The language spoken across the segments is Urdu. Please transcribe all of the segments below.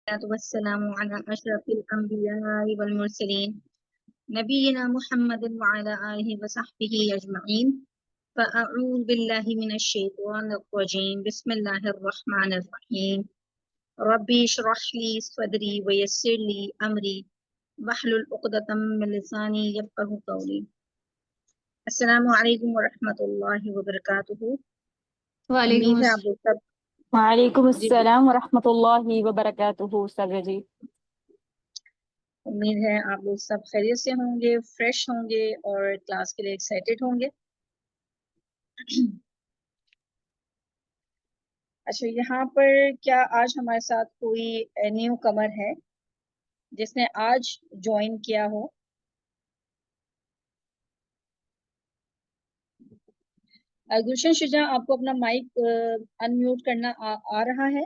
والسلام على أشرف الأنبياء والمرسلين نبينا محمد وعلى آله وصحبه أجمعين فأعوذ بالله من الشيطان الرجيم بسم الله الرحمن الرحيم ربي اشرح لي صدري ويسر لي أمري واحلل عقدة من لساني يفقهوا قولي السلام علیکم ورحمۃ اللہ وبرکاتہ۔ وعلیکم امید ہے آپ السلام۔ لوگ سب وعلیکم جی السلام ورحمۃ اللہ وبرکاتہ سر جی۔ امید ہے آپ لوگ سب خیریت سے ہوں گے، فریش ہوں گے اور کلاس کے لیے ایکسائٹیڈ ہوں گے۔ اچھا، یہاں پر کیا آج ہمارے ساتھ کوئی نیو کمر ہے جس نے آج جوائن کیا ہو؟ گلشن شجاع، آپ کو اپنا مائک ان میوٹ کرنا آ رہا ہے؟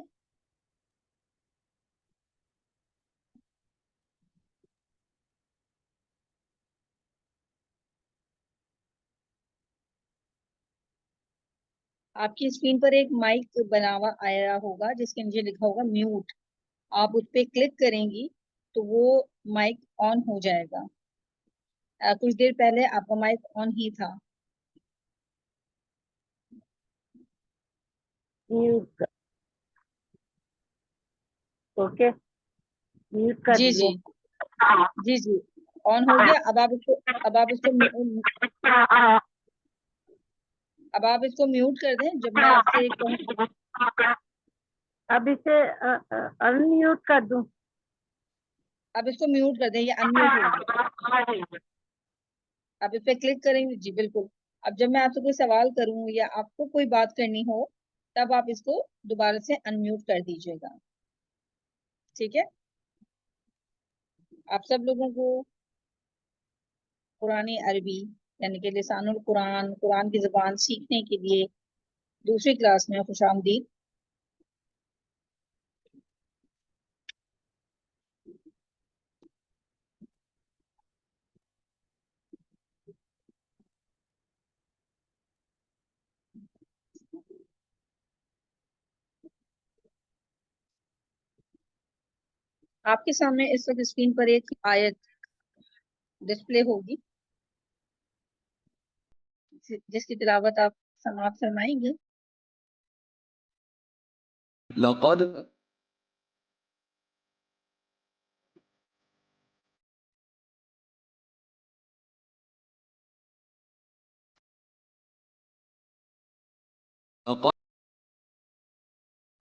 آپ کی اسکرین پر ایک مائک بنا ہوا آیا ہوگا جس کے نیچے لکھا ہوگا میوٹ، آپ اس پہ کلک کریں گی تو وہ مائک آن ہو جائے گا۔ کچھ دیر پہلے آپ کا مائک آن ہی تھا۔ میوٹ اوکے، میوٹ کر جی دیے۔ جی جی جی آن ہو گیا۔ اب آپ اس کو میوٹ کر دیں جب میں آپ سے کہوں۔ اب اسے ان میوٹ کر دوں؟ اب اس کو میوٹ کر دیں، یہ ان میوٹ ہو گیا۔ آپ اس پہ کلک کریں گے، جی بالکل۔ اب جب میں آپ سے کوئی سوال کروں یا آپ کو کوئی بات کرنی ہو تب آپ اس کو دوبارہ سے ان میوٹ کر دیجیے گا، ٹھیک ہے؟ آپ سب لوگوں کو قرآن عربی یعنی کہ لسان القرآن، قرآن کی زبان سیکھنے کے لیے دوسری کلاس میں خوش آمدید۔ آپ کے سامنے اس وقت اسکرین پر ایک آیت ڈسپلے ہوگی جس کی تلاوت آپ سماعت فرمائیں گے۔ لقد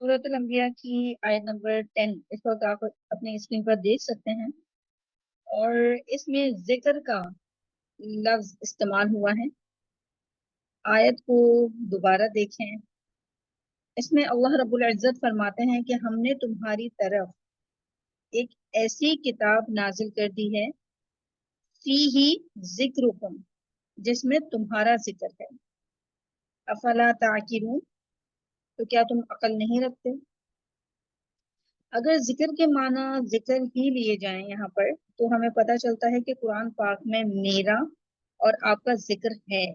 سورۃ الانبیاء کی آیت نمبر 10 اس وقت آپ اپنے اسکرین پر دیکھ سکتے ہیں، اور اس میں ذکر کا لفظ استعمال ہوا ہے۔ آیت کو دوبارہ دیکھیں، اس میں اللہ رب العزت فرماتے ہیں کہ ہم نے تمہاری طرف ایک ایسی کتاب نازل کر دی ہے فیہ ذکرکم، جس میں تمہارا ذکر ہے۔ افلا تعقلون، تو کیا تم عقل نہیں رکھتے؟ اگر ذکر کے معنی ذکر ہی لیے جائیں یہاں پر تو ہمیں پتہ چلتا ہے کہ قرآن پاک میں میرا اور آپ کا ذکر ہے،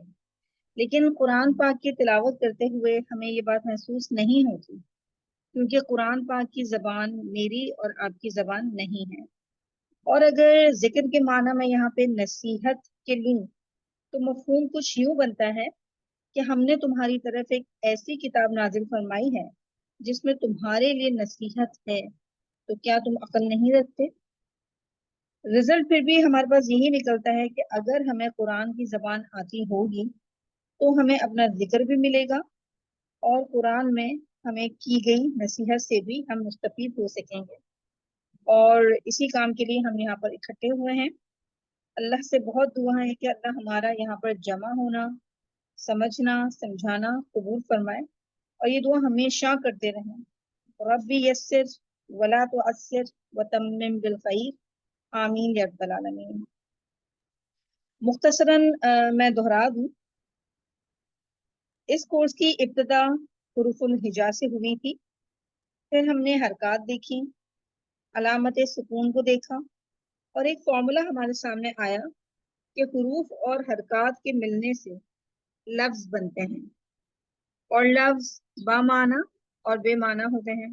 لیکن قرآن پاک کی تلاوت کرتے ہوئے ہمیں یہ بات محسوس نہیں ہوتی، کیونکہ قرآن پاک کی زبان میری اور آپ کی زبان نہیں ہے۔ اور اگر ذکر کے معنی میں یہاں پہ نصیحت کے لوں تو مفہوم کچھ یوں بنتا ہے کہ ہم نے تمہاری طرف ایک ایسی کتاب نازل فرمائی ہے جس میں تمہارے لیے نصیحت ہے، تو کیا تم عقل نہیں رکھتے؟ رزلٹ پھر بھی ہمارے پاس یہی نکلتا ہے کہ اگر ہمیں قرآن کی زبان آتی ہوگی تو ہمیں اپنا ذکر بھی ملے گا اور قرآن میں ہمیں کی گئی نصیحت سے بھی ہم مستفید ہو سکیں گے، اور اسی کام کے لیے ہم یہاں پر اکٹھے ہوئے ہیں۔ اللہ سے بہت دعا ہے کہ اللہ ہمارا یہاں پر جمع ہونا، سمجھنا، سمجھانا قبول فرمائے، اور یہ دعا ہمیشہ کرتے رہیں، ربی یسر ولا تعسر وتمم بالخیر، آمین یا رب العالمین۔ مختصراً میں دہرا دوں، اس کورس کی ابتدا حروف الہجا سے ہوئی تھی، پھر ہم نے حرکات دیکھی، علامت سکون کو دیکھا، اور ایک فارمولا ہمارے سامنے آیا کہ حروف اور حرکات کے ملنے سے لفظ بنتے ہیں، اور لفظ با معنی اور بے معنی ہوتے ہیں۔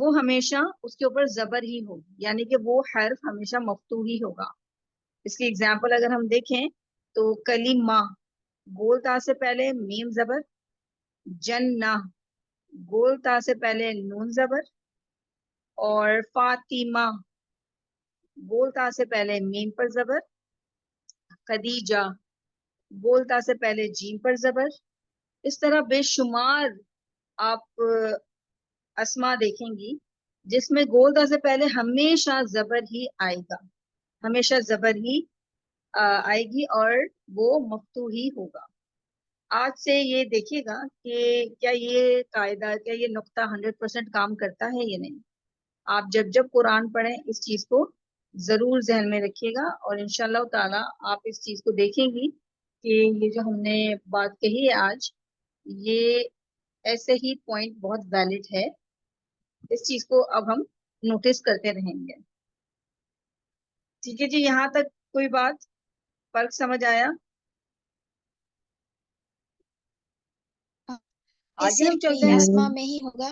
وہ ہمیشہ اس کے اوپر زبر ہی ہوگی، یعنی کہ وہ حرف ہمیشہ مفتوح ہی ہوگا. اس کی ایگزامپل اگر ہم دیکھیں تو کلمہ گول تا سے پہلے میم زبر، جنہ گول تا سے پہلے نون زبر، اور فاطمہ گول تا سے پہلے میم پر زبر، خدیجہ گول تا سے پہلے جیم پر زبر. اس طرح بے شمار آپ اسما دیکھیں گی جس میں گول تا سے پہلے ہمیشہ زبر ہی آئے گا، ہمیشہ زبر ہی آئے گی اور وہ مفتوح ہی ہوگا. آج سے یہ دیکھیے گا کہ کیا یہ قاعدہ، کیا یہ نقطہ 100% کام کرتا ہے یا نہیں. آپ جب جب قرآن پڑھیں اس چیز کو ضرور ذہن میں رکھیے گا، اور انشاءاللہ تعالی آپ اس چیز کو دیکھیں گی کہ یہ جو ہم نے بات کہی ہے آج، یہ ایسے ہی پوائنٹ بہت ویلڈ ہے. اس چیز کو اب ہم نوٹس کرتے رہیں گے. ٹھیک ہے جی، یہاں تک کوئی بات فرق سمجھ آیا؟ آگے ہم چلتے ہیں. اسما میں ہی ہوگا؟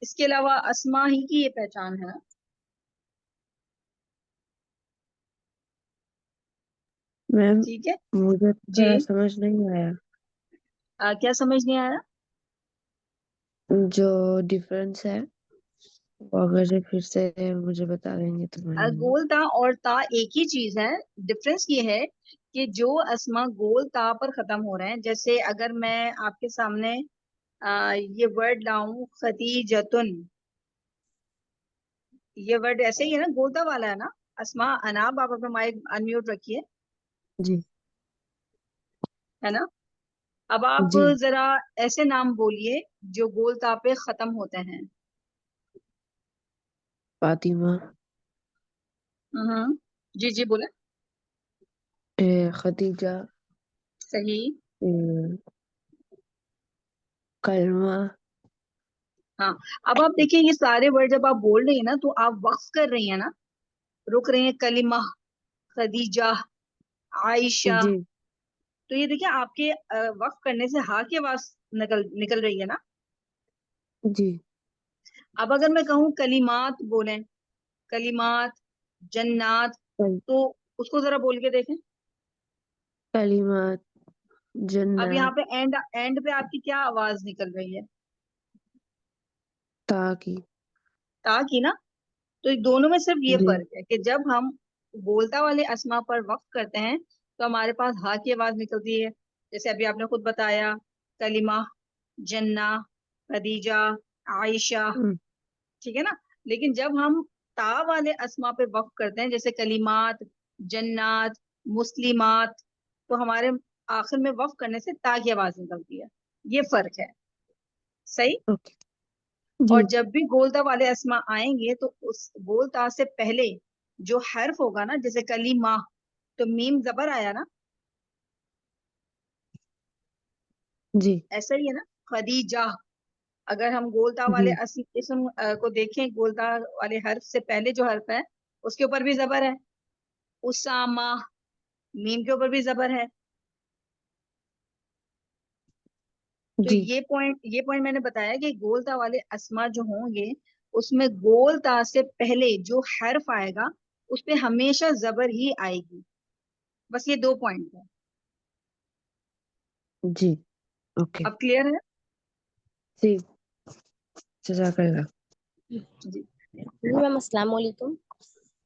اس کے علاوہ اسما ہی کی یہ پہچان ہے نا. میم ٹھیک ہے مجھے جی. تھوڑا سمجھ نہیں آیا کیا سمجھ نہیں آیا؟ جو ڈفرنس ہے، وہ اگر پھر سے مجھے بتا دیں گے تو میں گول تا اور تا ایک ہی چیز ہے. ڈفرنس یہ ہے کہ جو اسما گول تا پر ختم ہو رہے ہیں، جیسے اگر میں آپ کے سامنے یہ ورڈ لاؤں خدیجتن، یہ ورڈ ایسے ہی ہے نا، گول تا والا ہے نا. اسما اناب، آپ اپنا مائک انمیوٹ رکھیے، جی ہے نا. اب آپ جی ذرا ایسے نام بولیے جو گول تا پہ ختم ہوتے ہیں. فاطمہ، جی جی بولیں. خدیجہ، صحیح. کلمہ. ہاں، اب آپ دیکھیں یہ سارے ورڈ جب آپ بول رہی ہیں نا تو آپ وقف کر رہی ہیں نا، رک رہی ہیں. کلمہ، خدیجہ، عائشہ. جی تو یہ دیکھیں آپ کے وقف کرنے سے ہا کی آواز نکل رہی ہے نا. جی اب اگر میں کہوں کلمات بولیں، کلمات، جنات، تو اس کو ذرا بول کے دیکھیں. کلمات، اب یہاں جنات، پہ اینڈ پہ آپ کی کیا آواز نکل رہی ہے؟ تا کی. تا کی نا. تو دونوں میں صرف یہ جی فرق ہے کہ جب ہم بولتا والے اسما پر وقف کرتے ہیں تو ہمارے پاس ہا کی آواز نکلتی ہے، جیسے ابھی آپ نے خود بتایا، کلمہ، جنہ، خدیجہ، عائشہ. ہم، ٹھیک ہے نا. لیکن جب ہم تا والے اسما پہ وقف کرتے ہیں جیسے کلمات، جنات، مسلمات، تو ہمارے آخر میں وقف کرنے سے تا کی آواز نکلتی ہے. یہ فرق ہے. صحیح. اوکے. جی اور جب بھی گولتا والے اسما آئیں گے تو اس گولتا سے پہلے جو حرف ہوگا نا، جیسے کلیمہ تو میم زبر آیا نا، جی ایسا ہی ہے نا. خدیجہ، اگر ہم گولتا جی والے اسم کو دیکھیں، گولتا والے حرف سے پہلے جو حرف ہے اس کے اوپر بھی زبر ہے. اسامہ، میم کے اوپر بھی زبر ہے. تو جی یہ پوائنٹ میں نے بتایا کہ گولتا والے اسما جو ہوں گے اس میں گولتا سے پہلے جو حرف آئے گا اس پہ ہمیشہ زبر ہی آئے گی. بس یہ 2 پوائنٹ ہیں. جی اوکے. اب کلیئر ہے؟ جی جزاک اللہ. جی. جی میم السلام علیکم.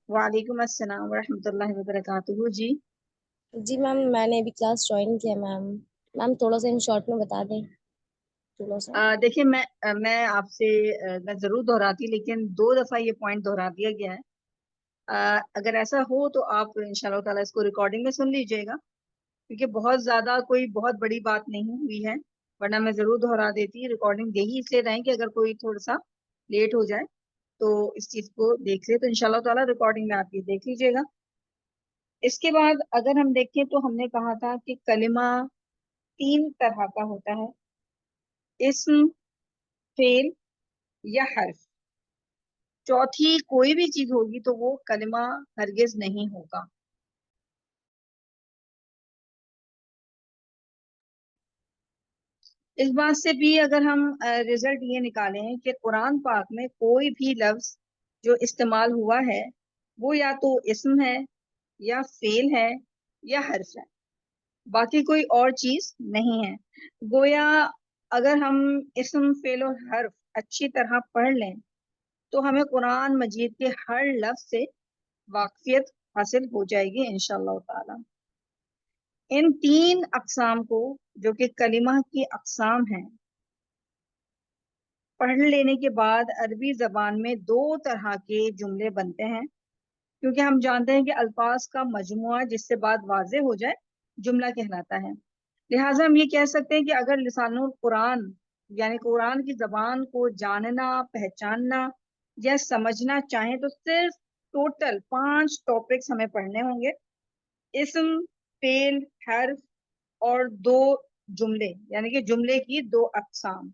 وعلیکم السلام ورحمۃ اللہ وبرکاتہ. جی جی میم میں نے ابھی کلاس جوائن کیا میم تھوڑا سا ان شارٹ میں بتا دیں تھوڑا سا. دیکھیں میں آپ سے میں ضرور دہراتی، لیکن 2 دفعہ یہ پوائنٹ دہرا دیا گیا ہے. اگر ایسا ہو تو آپ انشاءاللہ تعالیٰ اس کو ریکارڈنگ میں سن لیجئے گا، کیونکہ بہت زیادہ کوئی بہت بڑی بات نہیں ہوئی ہے، ورنہ میں ضرور دہرا دیتی. ریکارڈنگ دے ہی اس لیے رہیں کہ اگر کوئی تھوڑا سا لیٹ ہو جائے تو اس چیز کو دیکھ لے. تو انشاءاللہ تعالیٰ ریکارڈنگ میں آپ یہ دیکھ لیجئے گا. اس کے بعد اگر ہم دیکھیں تو ہم نے کہا تھا کہ کلمہ 3 طرح کا ہوتا ہے: اسم، فعل یا حرف. چوتھی کوئی بھی چیز ہوگی تو وہ کلمہ ہرگز نہیں ہوگا. اس بات سے بھی اگر ہم رزلٹ یہ نکالیں کہ قرآن پاک میں کوئی بھی لفظ جو استعمال ہوا ہے وہ یا تو اسم ہے یا فعل ہے یا حرف ہے، باقی کوئی اور چیز نہیں ہے۔ گویا اگر ہم اسم فعل اور حرف اچھی طرح پڑھ لیں تو ہمیں قرآن مجید کے ہر لفظ سے واقفیت حاصل ہو جائے گی انشاءاللہ تعالی۔ ان 3 اقسام کو جو کہ کلمہ کی اقسام ہیں پڑھ لینے کے بعد عربی زبان میں 2 طرح کے جملے بنتے ہیں، کیونکہ ہم جانتے ہیں کہ الفاظ کا مجموعہ جس سے بات واضح ہو جائے جملہ کہلاتا ہے۔ لہٰذا ہم یہ کہہ سکتے ہیں کہ اگر لسان القرآن یعنی قرآن کی زبان کو جاننا، پہچاننا یا سمجھنا چاہیں تو صرف ٹوٹل 5 ٹاپکس ہمیں پڑھنے ہوں گے: اسم، فعل، حرف اور 2 جملے، یعنی کہ جملے کی 2 اقسام۔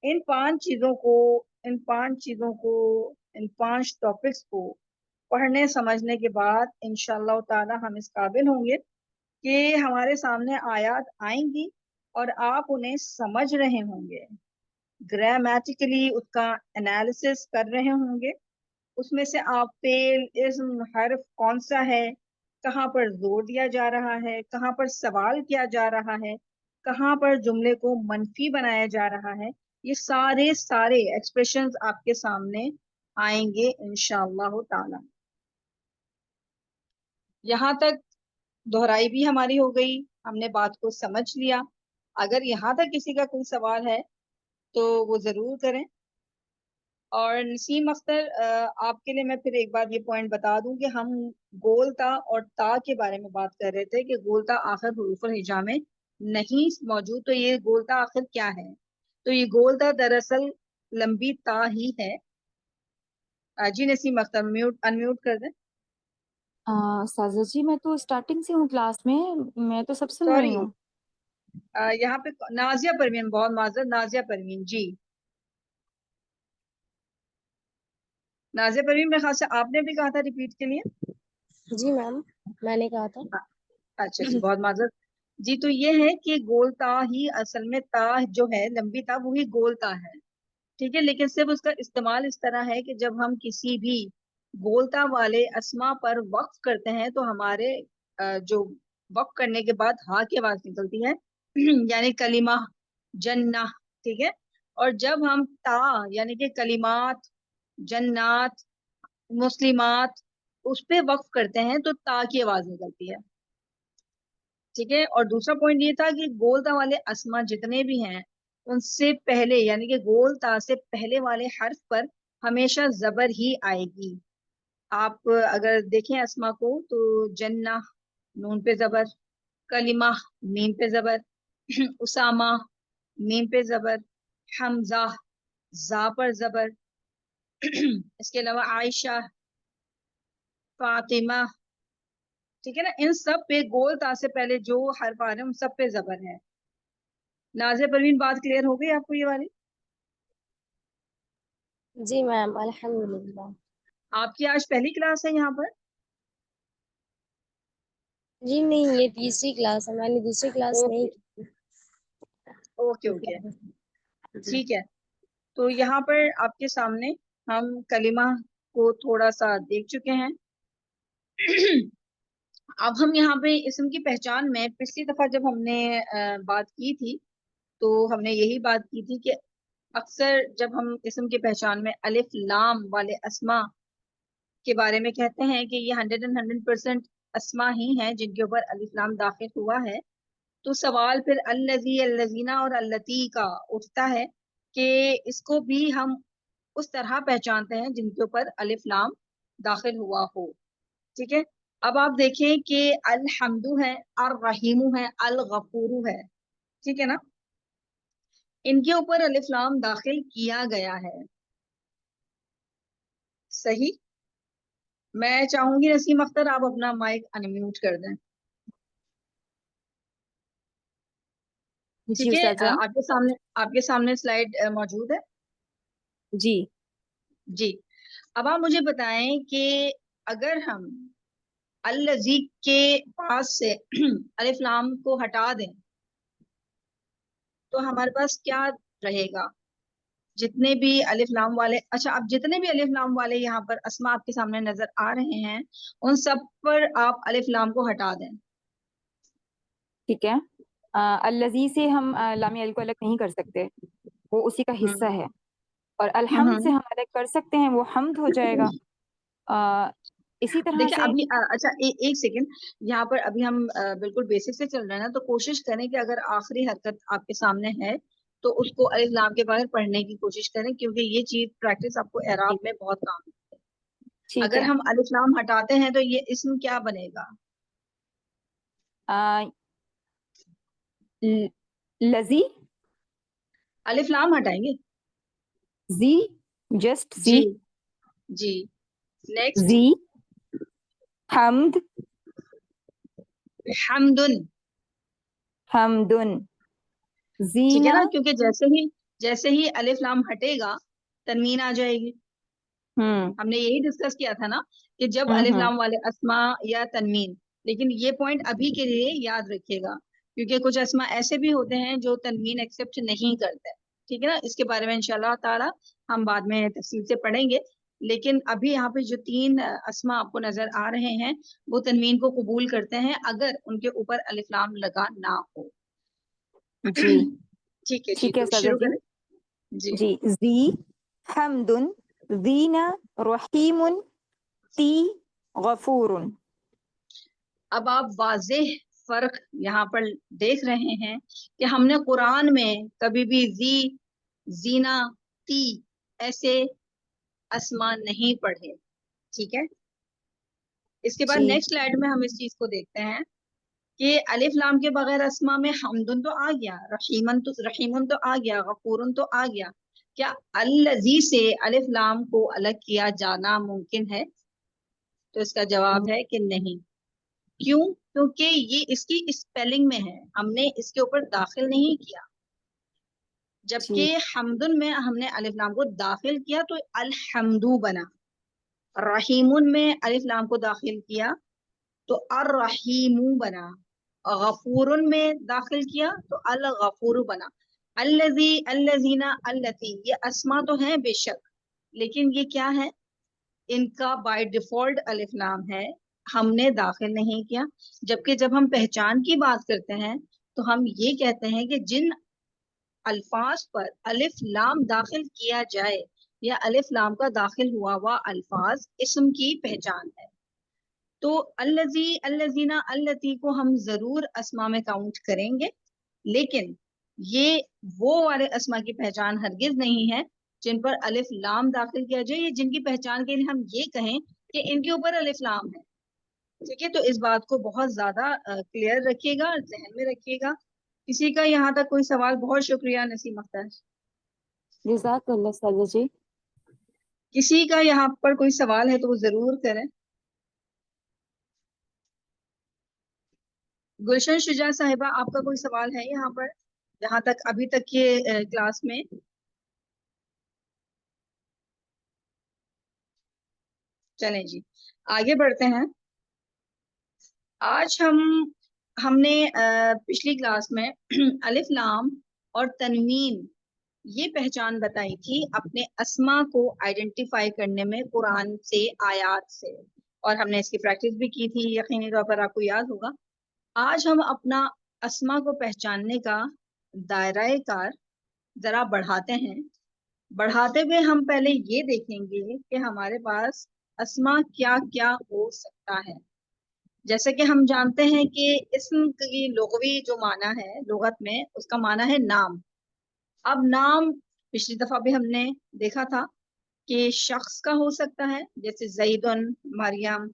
ان 5 ٹاپکس کو پڑھنے سمجھنے کے بعد انشاءاللہ تعالی ہم اس قابل ہوں گے کہ ہمارے سامنے آیات آئیں گی اور آپ انہیں سمجھ رہے ہوں گے، گرامیٹیکلی اس کا انالیسس کر رہے ہوں گے، اس میں سے آپ فعل، اسم، حرف کون سا ہے، کہاں پر زور دیا جا رہا ہے، کہاں پر سوال کیا جا رہا ہے، کہاں پر جملے کو منفی بنایا جا رہا ہے، یہ سارے ایکسپریشنز آپ کے سامنے آئیں گے انشاءاللہ تعالی۔ یہاں تک دہرائی بھی ہماری ہو گئی، ہم نے بات کو سمجھ لیا۔ اگر یہاں تک کسی کا کوئی سوال ہے تو وہ ضرور کریں۔ اور نسیم اختر، آپ کے لیے میں پھر ایک بار یہ پوائنٹ بتا دوں کہ ہم گولتا اور تا کے بارے میں بات کر رہے تھے کہ گولتا آخر حروف الہجا میں نہیں موجود، تو یہ گولتا آخر کیا ہے؟ تو یہ گولتا دراصل لمبی تا ہی ہے۔ جی نسیم اختر انمیوٹ کر دیں۔ سازا جی میں تو اسٹارٹنگ سے ہوں کلاس میں تو سب سن رہی سوری، ہوں۔ یہاں پہ نازیہ پروین، بہت معذرت، نازیہ پروین جی، نازیہ پروین میرے خیال سے آپ نے بھی کہا تھا ریپیٹ کے لیے۔ جی میم، میں نے کہا تھا۔ اچھا جی، بہت معذرت جی۔ تو یہ ہے کہ گول تا ہی اصل میں تا جو ہے لمبی تا وہی گول تا ہے، ٹھیک ہے، لیکن صرف اس کا استعمال اس طرح ہے کہ جب ہم کسی بھی گولتا والے اسما پر وقف کرتے ہیں تو ہمارے جو وقف کرنے کے بعد ہا کی آواز نکلتی ہے یعنی کلمہ، جنہ، ٹھیک ہے، اور جب ہم تا یعنی کہ کلمات، جنات، مسلمات اس پہ وقف کرتے ہیں تو تا کی آواز نکلتی ہے، ٹھیک ہے۔ اور دوسرا پوائنٹ یہ تھا کہ گولتا والے اسما جتنے بھی ہیں ان سے پہلے یعنی کہ گول تا سے پہلے والے حرف پر ہمیشہ زبر ہی آئے گی۔ آپ اگر دیکھیں اسما کو تو جنہ نون پہ زبر، کلمہ میم پہ زبر، اسامہ میم پہ زبر، حمزہ زا پر زبر، اس کے علاوہ عائشہ، فاطمہ، ٹھیک ہے نا، ان سب پہ گول تا سے پہلے جو حرف آ رہے ہیں ان سب پہ زبر ہے۔ نازیہ پروین بات کلیئر ہو گئی آپ کو یہ والی؟ جی میم، الحمدللہ۔ آپ کی آج پہلی کلاس ہے یہاں پر؟ جی نہیں، یہ تیسری کلاس ہے، میں نے دوسری کلاس نہیں کی اوکے جی۔ ٹھیک ہے۔ تو یہاں پر آپ کے سامنے ہم کلمہ کو تھوڑا سا دیکھ چکے ہیں۔ اب ہم یہاں پہ اسم کی پہچان میں پچھلی دفعہ جب ہم نے بات کی تھی تو ہم نے یہی بات کی تھی کہ اکثر جب ہم اسم کی پہچان میں الف لام والے اسما کے بارے میں کہتے ہیں کہ یہ 100% اسما ہی ہیں جن کے اوپر الف لام داخل ہوا ہے، تو سوال پھر الذی، الذین اور اللتی کا اٹھتا ہے کہ اس کو بھی ہم اس طرح پہچانتے ہیں جن کے اوپر الف لام داخل ہوا ہو، ٹھیک ہے۔ اب آپ دیکھیں کہ الحمد ہے، الرحیم ہے، الغفور ہے، ٹھیک ہے نا، ان کے اوپر الف لام داخل کیا گیا ہے، صحیح۔ میں چاہوں گی نسیم اختر آپ اپنا مائک انمیوٹ کر دیں، جی ٹھیک ہے۔ استاذہ۔ آپ کے سامنے سلائیڈ موجود ہے جی جی۔ اب آپ مجھے بتائیں کہ اگر ہم الذی کے پاس سے الف لام کو ہٹا دیں تو ہمارے پاس کیا رہے گا؟ جتنے بھی الف لام والے، اچھا اب جتنے بھی الف لام والے یہاں پر اسما آپ کے سامنے نظر آ رہے ہیں ان سب پر آپ الف لام کو ہٹا دیں. ٹھیک ہے. الذی سے ہم لام ال کو الگ نہیں کر سکتے، وہ اسی کا حصہ ہے. اور الحمد سے ہم الگ کر سکتے ہیں، وہ حمد ہو جائے گا. اسی طرح دیکھیں سے ابھی اچھا ایک سیکنڈ یہاں پر ابھی ہم بالکل بیسک سے چل رہے ہیں نا، تو کوشش کریں کہ اگر آخری حرکت آپ کے سامنے ہے تو اس کو الف لام کے بغیر پڑھنے کی کوشش کریں، کیونکہ یہ چیز پریکٹس آپ کو اعراب میں بہت کام ہے. ٹھیک اگر ہے. ہم الف لام ہٹاتے ہیں تو یہ اسم کیا بنے گا؟ لذی، الف لام ہٹائیں گے. زی، جسٹ زی. جی جی نیکسٹ. زی، حمد، حمدن. حمدن. ٹھیک ہے زینا. نا، کیونکہ جیسے ہی الف لام ہٹے گا تنوین آ جائے گی. ہم نے یہی ڈسکس کیا تھا نا کہ جب الف لام والے اسما یا تنوین، لیکن یہ پوائنٹ ابھی کے لیے یاد رکھیے گا کیونکہ کچھ اسما ایسے بھی ہوتے ہیں جو تنوین ایکسیپٹ نہیں کرتے. ٹھیک ہے نا، اس کے بارے میں انشاءاللہ تعالی ہم بعد میں تفصیل سے پڑھیں گے. لیکن ابھی یہاں پہ جو 3 اسما آپ کو نظر آ رہے ہیں وہ تنوین کو قبول کرتے ہیں اگر ان کے اوپر الف لام لگا نہ ہو. جی ٹھیک ہے جی، ٹھیک ہے تو سازا شروع جی. کریں. جی جی زی، حمدن، زینا، رحیم، تی، غفور. اب آپ واضح فرق یہاں پر دیکھ رہے ہیں کہ ہم نے قرآن میں کبھی بھی زی، زینا، تی ایسے اسما نہیں پڑھے. ٹھیک ہے، اس کے بعد جی نیکسٹ سلائیڈ میں ہم اس چیز کو دیکھتے ہیں کہ الف لام کے بغیر اسما میں حمدن تو آ گیا، رحیمن تو آ گیا، غفورن تو آ گیا. کیا الذی سے الف لام کو الگ کیا جانا ممکن ہے؟ تو اس کا جواب ہے کہ نہیں. کیوں؟ کیونکہ یہ اس کی اسپیلنگ میں ہے، ہم نے اس کے اوپر داخل نہیں کیا. جبکہ حمدن میں ہم نے الف لام کو داخل کیا تو الحمدو بنا. رحیمن میں الف لام کو داخل کیا تو الرحیم بنا. غفورن میں داخل کیا تو الغفور بنا. الذی، الذین، اللتی یہ اسما تو ہیں بے شک، لیکن یہ کیا ہے؟ ان کا بائی ڈیفالٹ الف لام ہے، ہم نے داخل نہیں کیا. جبکہ جب ہم پہچان کی بات کرتے ہیں تو ہم یہ کہتے ہیں کہ جن الفاظ پر الف لام داخل کیا جائے یا الف لام کا داخل ہوا الفاظ اسم کی پہچان ہے. تو الذی، الذین، اللتی کو ہم ضرور اسما میں کاؤنٹ کریں گے، لیکن یہ وہ والے اسما کی پہچان ہرگز نہیں ہے جن پر الف لام داخل کیا جائے یا جن کی پہچان کے لیے ہم یہ کہیں کہ ان کے اوپر الف لام ہے. ٹھیک ہے، تو اس بات کو بہت زیادہ کلیئر رکھیے گا، ذہن میں رکھیے گا. کسی کا یہاں تک کوئی سوال؟ بہت شکریہ نسیم اختر. جزاک اللہ سازا جی. کسی کا یہاں پر کوئی سوال ہے تو وہ ضرور کریں. گلشن شجاع صاحبہ آپ کا کوئی سوال ہے یہاں پر جہاں تک ابھی تک کے کلاس میں؟ چلیں جی آگے بڑھتے ہیں. آج ہم نے پچھلی کلاس میں الف لام اور تنوین یہ پہچان بتائی تھی اپنے اسما کو آئیڈینٹیفائی کرنے میں قرآن سے، آیات سے، اور ہم نے اس کی پریکٹس بھی کی تھی، یقینی طور پر آپ کو یاد ہوگا. آج ہم اپنا اسما کو پہچاننے کا دائرہ کار ذرا بڑھاتے ہیں. بڑھاتے ہوئے ہم پہلے یہ دیکھیں گے کہ ہمارے پاس اسما کیا کیا ہو سکتا ہے. جیسے کہ ہم جانتے ہیں کہ اسم کی لغوی جو معنی ہے لغت میں، اس کا معنی ہے نام. اب نام پچھلی دفعہ بھی ہم نے دیکھا تھا کہ شخص کا ہو سکتا ہے جیسے زیدن، مریم.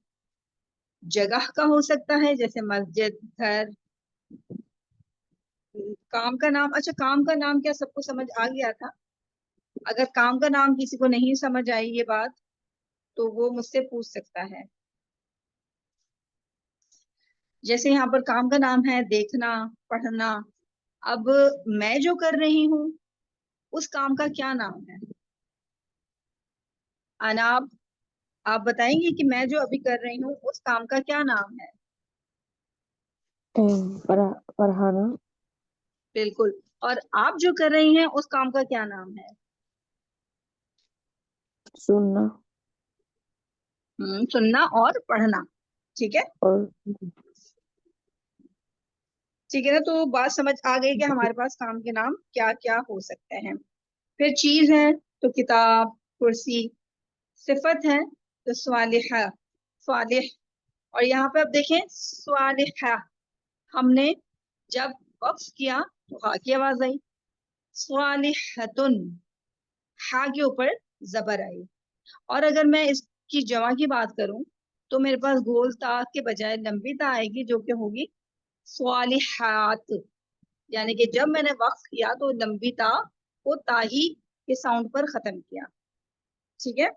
جگہ کا ہو سکتا ہے جیسے مسجد، گھر. کام کا نام، اچھا کام کا نام کیا سب کو سمجھ آ گیا تھا؟ اگر کام کا نام کسی کو نہیں سمجھ آئی یہ بات تو وہ مجھ سے پوچھ سکتا ہے. جیسے یہاں پر کام کا نام ہے دیکھنا، پڑھنا. اب میں جو کر رہی ہوں اس کام کا کیا نام ہے؟ اناب آپ بتائیں گے کہ میں جو ابھی کر رہی ہوں اس کام کا کیا نام ہے؟ فرحانہ. بالکل. اور آپ جو کر رہی ہیں اس کام کا کیا نام ہے؟ سننا سننا اور پڑھنا. ٹھیک ہے اور ٹھیک ہے نا. تو بات سمجھ آ گئی کہ ہمارے پاس کام کے نام کیا کیا ہو سکتے ہیں. پھر چیز ہے تو کتاب، کرسی. صفت ہے تو صالحہ، صالح. اور یہاں پہ اب دیکھیں صالحہ، ہم نے جب وقف کیا تو ہا کی آواز آئی. صالحتن، ہا کے اوپر زبر آئی. اور اگر میں اس کی جمع کی بات کروں تو میرے پاس گول تا کے بجائے لمبی تا آئے گی جو کہ ہوگی صالحات. یعنی کہ جب میں نے وقف کیا تو لمبی تا کو تاہی کے ساؤنڈ پر ختم کیا. ٹھیک ہے.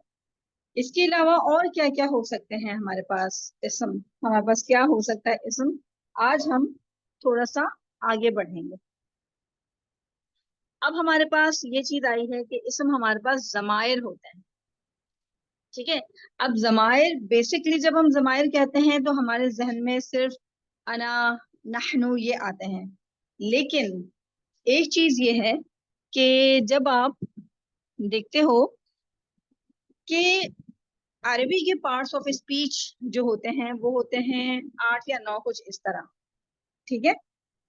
اس کے علاوہ اور کیا کیا ہو سکتے ہیں ہمارے پاس اسم؟ ہمارے پاس کیا ہو سکتا ہے اسم؟ آج ہم تھوڑا سا آگے بڑھیں گے. اب ہمارے پاس یہ چیز آئی ہے کہ اسم ہمارے پاس ضمائر ہوتے ہیں. ٹھیک ہے. اب ضمائر بیسکلی جب ہم ضمائر کہتے ہیں تو ہمارے ذہن میں صرف انا، نحنو یہ آتے ہیں. لیکن ایک چیز یہ ہے کہ جب آپ دیکھتے ہو کہ عربی کے پارٹس آف اسپیچ جو ہوتے ہیں وہ ہوتے ہیں 8 یا 9 کچھ اس طرح. ٹھیک ہے.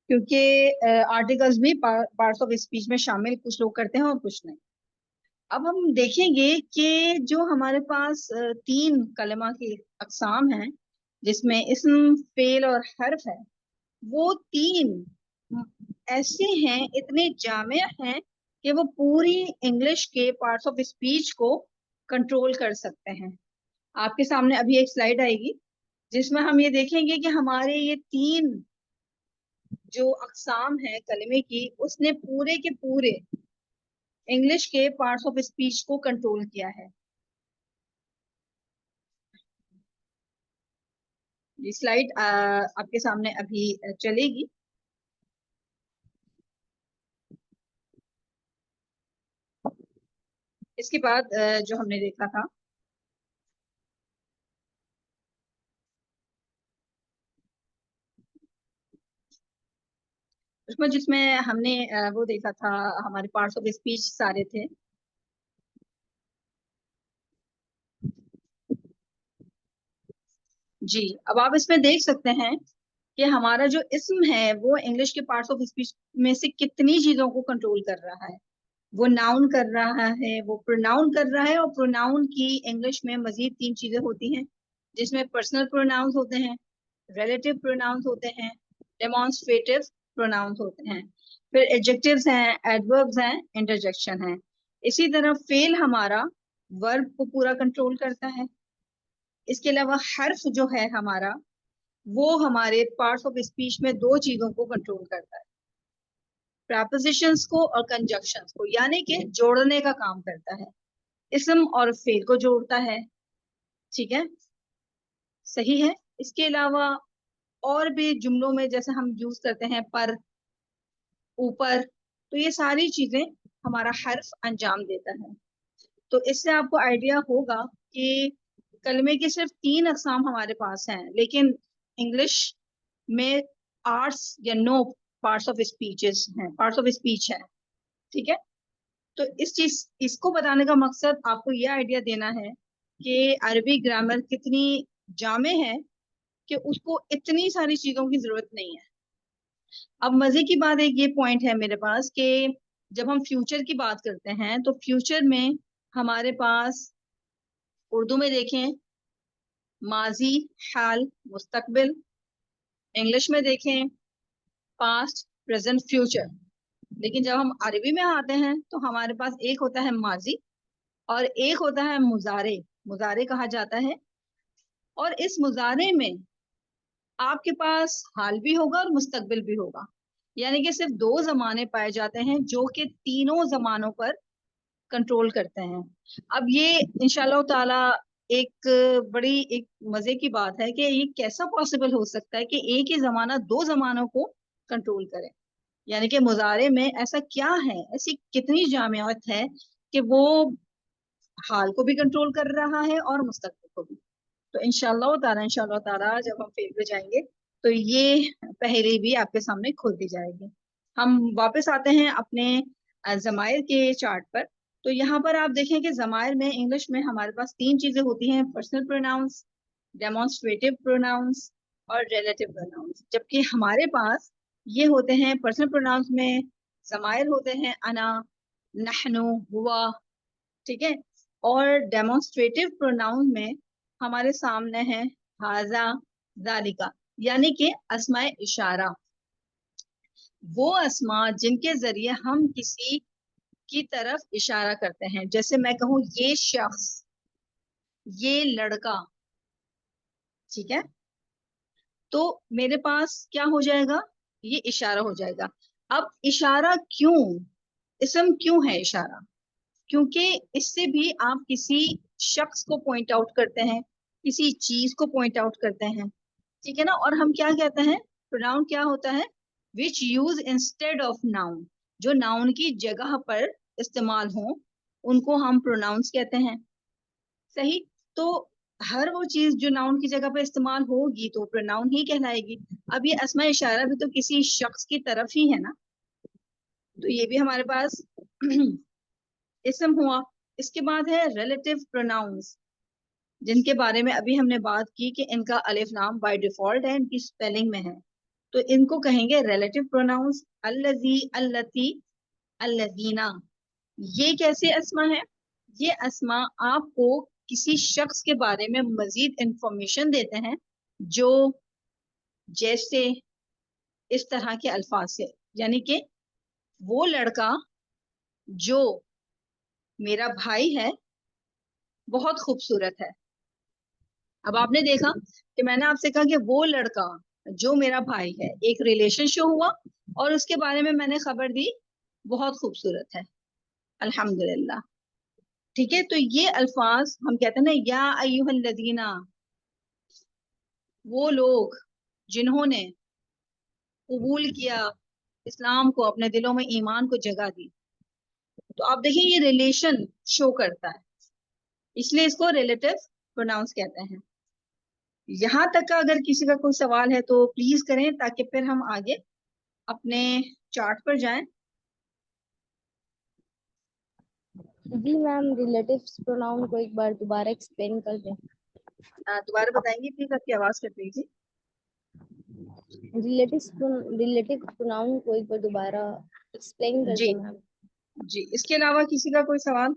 کیونکہ آرٹیکلز بھی پارٹس آف اسپیچ میں شامل کچھ لوگ کرتے ہیں اور کچھ نہیں. اب ہم دیکھیں گے کہ جو ہمارے پاس 3 کلمہ کی اقسام ہیں جس میں اسم، فعل اور حرف ہے، وہ 3 ایسے ہیں، اتنے جامع ہیں کہ وہ پوری انگلش کے پارٹس آف اسپیچ کو کنٹرول کر سکتے ہیں. آپ کے سامنے ابھی ایک سلائیڈ آئے گی جس میں ہم یہ دیکھیں گے کہ ہمارے یہ 3 جو اقسام ہیں کلمے کی، اس نے پورے کے پورے انگلش کے پارٹس آف اسپیچ کو کنٹرول کیا ہے. یہ سلائیڈ آپ کے سامنے ابھی چلے گی. اس کے بعد جو ہم نے دیکھا تھا جس میں ہم نے وہ دیکھا تھا ہمارے پارٹس آف اسپیچ سارے تھے. جی اب آپ اس میں دیکھ سکتے ہیں کہ ہمارا جو اسم ہے وہ انگلش کے پارٹس آف اسپیچ میں سے کتنی چیزوں کو کنٹرول کر رہا ہے. وہ ناؤن کر رہا ہے، وہ پروناؤن کر رہا ہے، اور پروناؤن کی انگلش میں مزید 3 چیزیں ہوتی ہیں جس میں پرسنل پروناؤنس ہوتے ہیں، ریلیٹو پروناؤنس ہوتے ہیں، ڈیمانسٹریٹو پروناؤنس ہوتے ہیں، پھر ایڈجیکٹیوز ہیں، ایڈوربز ہیں، انٹرجیکشن ہیں. اسی طرح فعل ہمارا ورب کو پورا کنٹرول کرتا ہے. اس کے علاوہ حرف جو ہے ہمارا وہ ہمارے پارٹس آف اسپیچ میں 2 چیزوں کو کنٹرول کرتا ہے، پریپوزیشنز کو اور کنجنکشنز کو، یعنی کہ جوڑنے کا کام کرتا ہے. اسم اور فعل کو جوڑتا ہے. ٹھیک ہے، صحیح ہے. اس کے علاوہ اور بھی جملوں میں جیسے ہم یوز کرتے ہیں پر، اوپر، تو یہ ساری چیزیں ہمارا حرف انجام دیتا ہے. تو اس سے آپ کو آئیڈیا ہوگا کہ کلمے کی صرف 3 اقسام ہمارے پاس ہیں، لیکن انگلش میں 8 یا 9 پارٹس آف اسپیچز ہیں، پارٹس آف اسپیچ ہے. ٹھیک ہے. تو اس کو بتانے کا مقصد آپ کو یہ آئیڈیا دینا ہے کہ عربی گرامر کتنی جامع ہے کہ اس کو اتنی ساری چیزوں کی ضرورت نہیں ہے. اب مزے کی بات ایک یہ پوائنٹ ہے میرے پاس کہ جب ہم فیوچر کی بات کرتے ہیں تو فیوچر میں ہمارے پاس اردو میں دیکھیں ماضی، حال، مستقبل. انگلش میں دیکھیں پاسٹ، پریزنٹ، فیوچر. لیکن جب ہم عربی میں آتے ہیں تو ہمارے پاس ایک ہوتا ہے ماضی اور ایک ہوتا ہے مضارع. مضارع کہا جاتا ہے. اور اس مضارع میں آپ کے پاس حال بھی ہوگا اور مستقبل بھی ہوگا. یعنی کہ صرف 2 زمانے پائے جاتے ہیں جو کہ تینوں زمانوں پر کنٹرول کرتے ہیں. اب یہ انشاءاللہ تعالی ایک بڑی ایک مزے کی بات ہے کہ یہ کیسا پاسبل ہو سکتا ہے کہ ایک ہی زمانہ 2 زمانوں کو کنٹرول کرے. یعنی کہ مضارع میں ایسا کیا ہے، ایسی کتنی جامعات ہے کہ وہ حال کو بھی کنٹرول کر رہا ہے اور مستقبل کو بھی. تو انشاءاللہ تعالی جب ہم فعل پہ جائیں گے تو یہ پہلی بھی آپ کے سامنے کھولتی جائے گی. ہم واپس آتے ہیں اپنے ضمائر کے چارٹ پر. تو یہاں پر آپ دیکھیں کہ ضمائر میں انگلش میں ہمارے پاس 3 چیزیں ہوتی ہیں: پرسنل پروناؤنس، ڈیمونسٹریٹو پروناؤنس اور ریلیٹو پروناؤنس. جبکہ ہمارے پاس یہ ہوتے ہیں پرسنل پروناؤنس میں ضمائر ہوتے ہیں انا، نحنو، ہوا، ٹھیک ہے. اور ڈیمونسٹریٹو پروناؤن میں ہمارے سامنے ہے ہاذا، ذالکا، یعنی کہ اسماء اشارہ، وہ اسماء جن کے ذریعے ہم کسی کی طرف اشارہ کرتے ہیں. جیسے میں کہوں یہ شخص، یہ لڑکا، ٹھیک ہے، تو میرے پاس کیا ہو جائے گا؟ یہ اشارہ ہو جائے گا. اب اشارہ کیوں، اسم کیوں ہے اشارہ؟ کیونکہ اس سے بھی آپ کسی شخص کو پوائنٹ آؤٹ کرتے ہیں، کسی چیز کو پوائنٹ آؤٹ کرتے ہیں، ٹھیک ہے نا. اور ہم کیا کہتے ہیں؟ پروناؤن کیا ہوتا ہے؟ which use instead of noun، جو ناؤن کی جگہ پر استعمال ہوں ان کو ہم پروناؤنس کہتے ہیں. صحیح. تو ہر وہ چیز جو ناؤن کی جگہ پہ استعمال ہوگی تو پروناؤن ہی کہلائے گی. اب یہ اسماء اشارہ بھی تو کسی شخص کی طرف ہی ہے نا، تو یہ بھی ہمارے پاس اسم ہوا. اس کے بعد ہے ریلیٹو پروناؤنس، جن کے بارے میں ابھی ہم نے بات کی کہ ان کا الف لام بائی ڈیفالٹ ہے، ان کی اسپیلنگ میں ہے. تو ان کو کہیں گے ریلیٹو پروناؤنس. الذی، اللتی، الذین. یہ کیسے اسما ہے؟ یہ اسما آپ کو کسی شخص کے بارے میں مزید انفارمیشن دیتے ہیں، جو جیسے اس طرح کے الفاظ سے، یعنی کہ وہ لڑکا جو میرا بھائی ہے بہت خوبصورت ہے. اب آپ نے دیکھا کہ میں نے آپ سے کہا کہ وہ لڑکا جو میرا بھائی ہے، ایک ریلیشن شو ہوا اور اس کے بارے میں نے خبر دی بہت خوبصورت ہے، الحمدللہ. ٹھیک ہے. تو یہ الفاظ ہم کہتے ہیں نا، یا ایھا الذین، وہ لوگ جنہوں نے قبول کیا اسلام کو، اپنے دلوں میں ایمان کو جگہ دی. تو آپ دیکھیں یہ ریلیشن شو کرتا ہے، اس لیے اس کو ریلیٹو پروناؤنس کہتے ہیں. یہاں تک کا اگر کسی کا کوئی سوال ہے تو پلیز کریں، تاکہ پھر ہم آگے اپنے چارٹ پر جائیں. جی میم، ریلیٹیوس پروناؤن کو ایک بار دوبارہ ایکسپلین کر دیں. دوبارہ بتائیں گے پلیز؟ آپ کی آواز کٹ رہی تھی. ریلیٹیو پروناؤن کو ایک بار دوبارہ ایکسپلین کر جی دیں میم. جی. اس کے علاوہ کسی کا کوئی سوال؟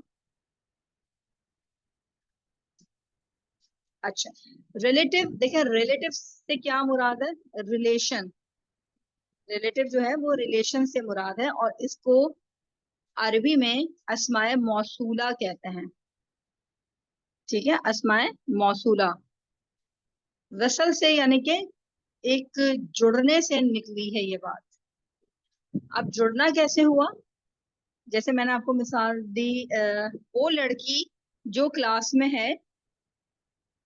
اچھا. ریلیٹو، دیکھیں ریلیٹو سے کیا مراد ہے؟ ریلیشن. ریلیٹو جو ہے وہ ریلیشن سے مراد ہے، اور اس کو عربی میں اسماء موصولہ کہتے ہیں. ٹھیک ہے، اسماء موصولہ. وصل سے یعنی کہ ایک جڑنے سے نکلی ہے یہ بات. اب جڑنا کیسے ہوا؟ جیسے میں نے آپ کو مثال دی، وہ لڑکی جو کلاس میں ہے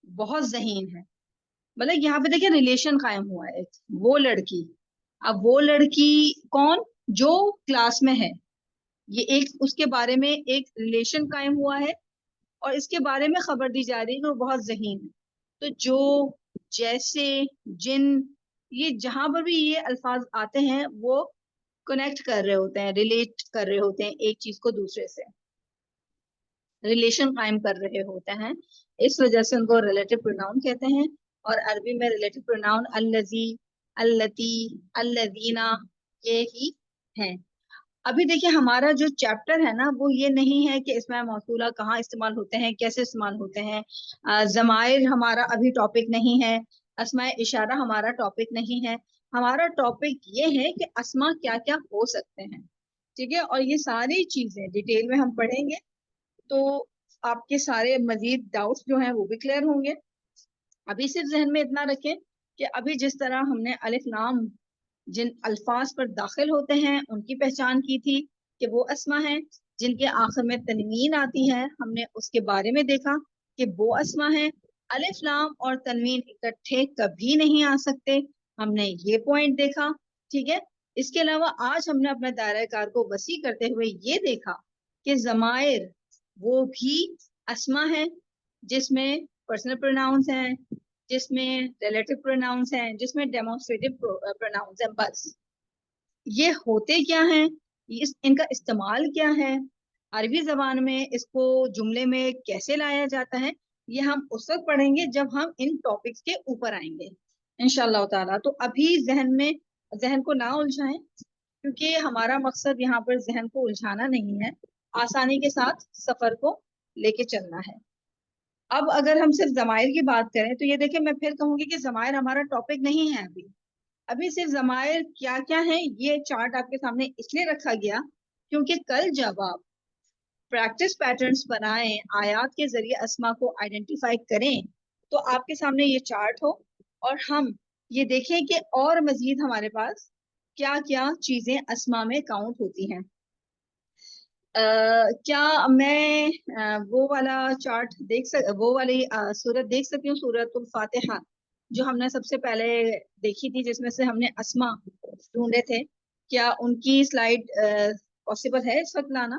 بہت ذہین ہے، مطلب یہاں پہ دیکھیں ریلیشن قائم ہوا ہے. وہ لڑکی، اب وہ لڑکی کون؟ جو کلاس میں ہے. یہ ایک اس کے بارے میں ایک ریلیشن قائم ہوا ہے، اور اس کے بارے میں خبر دی جا رہی ہے کہ وہ بہت ذہین ہے. تو جو، جیسے، جن، یہ جہاں پر بھی یہ الفاظ آتے ہیں وہ کنیکٹ کر رہے ہوتے ہیں، ریلیٹ کر رہے ہوتے ہیں ایک چیز کو دوسرے سے، ریلیشن قائم کر رہے ہوتے ہیں. اس وجہ سے ان کو ریلیٹو پروناؤن کہتے ہیں. اور عربی میں ریلیٹو پروناؤن الذی، اللتی، الذین یہ ہی ہیں. ابھی دیکھیں ہمارا جو چیپٹر ہے نا وہ یہ نہیں ہے کہ اسماء موصولہ کہاں استعمال ہوتے ہیں، کیسے استعمال ہوتے ہیں. ضمائر ہمارا ابھی ٹاپک نہیں ہے، اسماء اشارہ ہمارا ٹاپک نہیں ہے. ہمارا ٹاپک یہ ہے کہ اسماء کیا کیا ہو سکتے ہیں. ٹھیک ہے. اور یہ ساری چیزیں ڈیٹیل میں ہم پڑھیں گے تو آپ کے سارے مزید ڈاؤٹس جو ہیں وہ بھی کلیئر ہوں گے. ابھی صرف ذہن میں اتنا رکھیں کہ ابھی جس طرح ہم نے الف لام جن الفاظ پر داخل ہوتے ہیں ان کی پہچان کی تھی کہ وہ اسما ہیں، جن کے آخر میں تنوین آتی ہے ہم نے اس کے بارے میں دیکھا کہ وہ اسما ہیں. الف لام اور تنوین اکٹھے کبھی نہیں آ سکتے، ہم نے یہ پوائنٹ دیکھا. ٹھیک ہے. اس کے علاوہ آج ہم نے اپنے دائرہ کار کو وسیع کرتے ہوئے یہ دیکھا کہ ضمائر وہ بھی اسما ہیں، جس میں پرسنل پروناؤنس ہیں، جس میں ریلیٹو پروناؤنس ہیں، جس میں ڈیمونسٹریٹو پروناؤنس ہیں. بس یہ ہوتے کیا ہیں، ان کا استعمال کیا ہے، عربی زبان میں اس کو جملے میں کیسے لایا جاتا ہے، یہ ہم اس وقت پڑھیں گے جب ہم ان ٹاپکس کے اوپر آئیں گے انشاءاللہ تعالیٰ. تو ابھی ذہن کو نہ الجھائیں، کیونکہ ہمارا مقصد یہاں پر ذہن کو الجھانا نہیں ہے، آسانی کے ساتھ سفر کو لے کے چلنا ہے. اب اگر ہم صرف ضمائر کی بات کریں تو یہ دیکھیں، میں پھر کہوں گی کہ ضمائر ہمارا ٹاپک نہیں ہے. ابھی صرف ضمائر کیا کیا ہیں یہ چارٹ آپ کے سامنے اس لیے رکھا گیا کیونکہ کل جب آپ پریکٹس پیٹرنز بنائیں، آیات کے ذریعے اسما کو آئیڈینٹیفائی کریں، تو آپ کے سامنے یہ چارٹ ہو اور ہم یہ دیکھیں کہ اور مزید ہمارے پاس کیا کیا چیزیں اسما میں کاؤنٹ ہوتی ہیں. کیا میں وہ والا چارٹ وہ والی صورت دیکھ سکتی ہوں، سورۃ الفاتحہ جو ہم نے سب سے پہلے دیکھی تھی، جس میں سے ہم نے اسما ڈھونڈے تھے؟ کیا ان کی سلائیڈ پاسبل ہے اس وقت لانا؟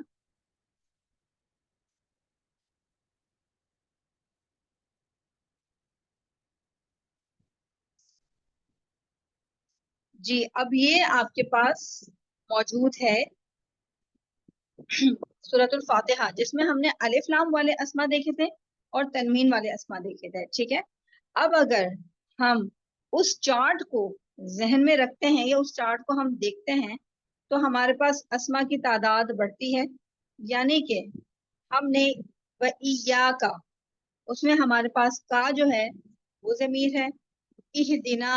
جی اب یہ آپ کے پاس موجود ہے سورۃ الفاتحہ، جس میں ہم نے الف لام والے اسما دیکھے تھے اور تنوین والے اسما دیکھے تھے. ٹھیک ہے، اب اگر ہم اس چارٹ کو ذہن میں رکھتے ہیں یا اس چارٹ کو ہم دیکھتے ہیں تو ہمارے پاس اسما کی تعداد بڑھتی ہے. یعنی کہ ہم نے وَإِيَّاكَ، اس میں ہمارے پاس کا جو ہے وہ ضمیر ہے. اہدنا،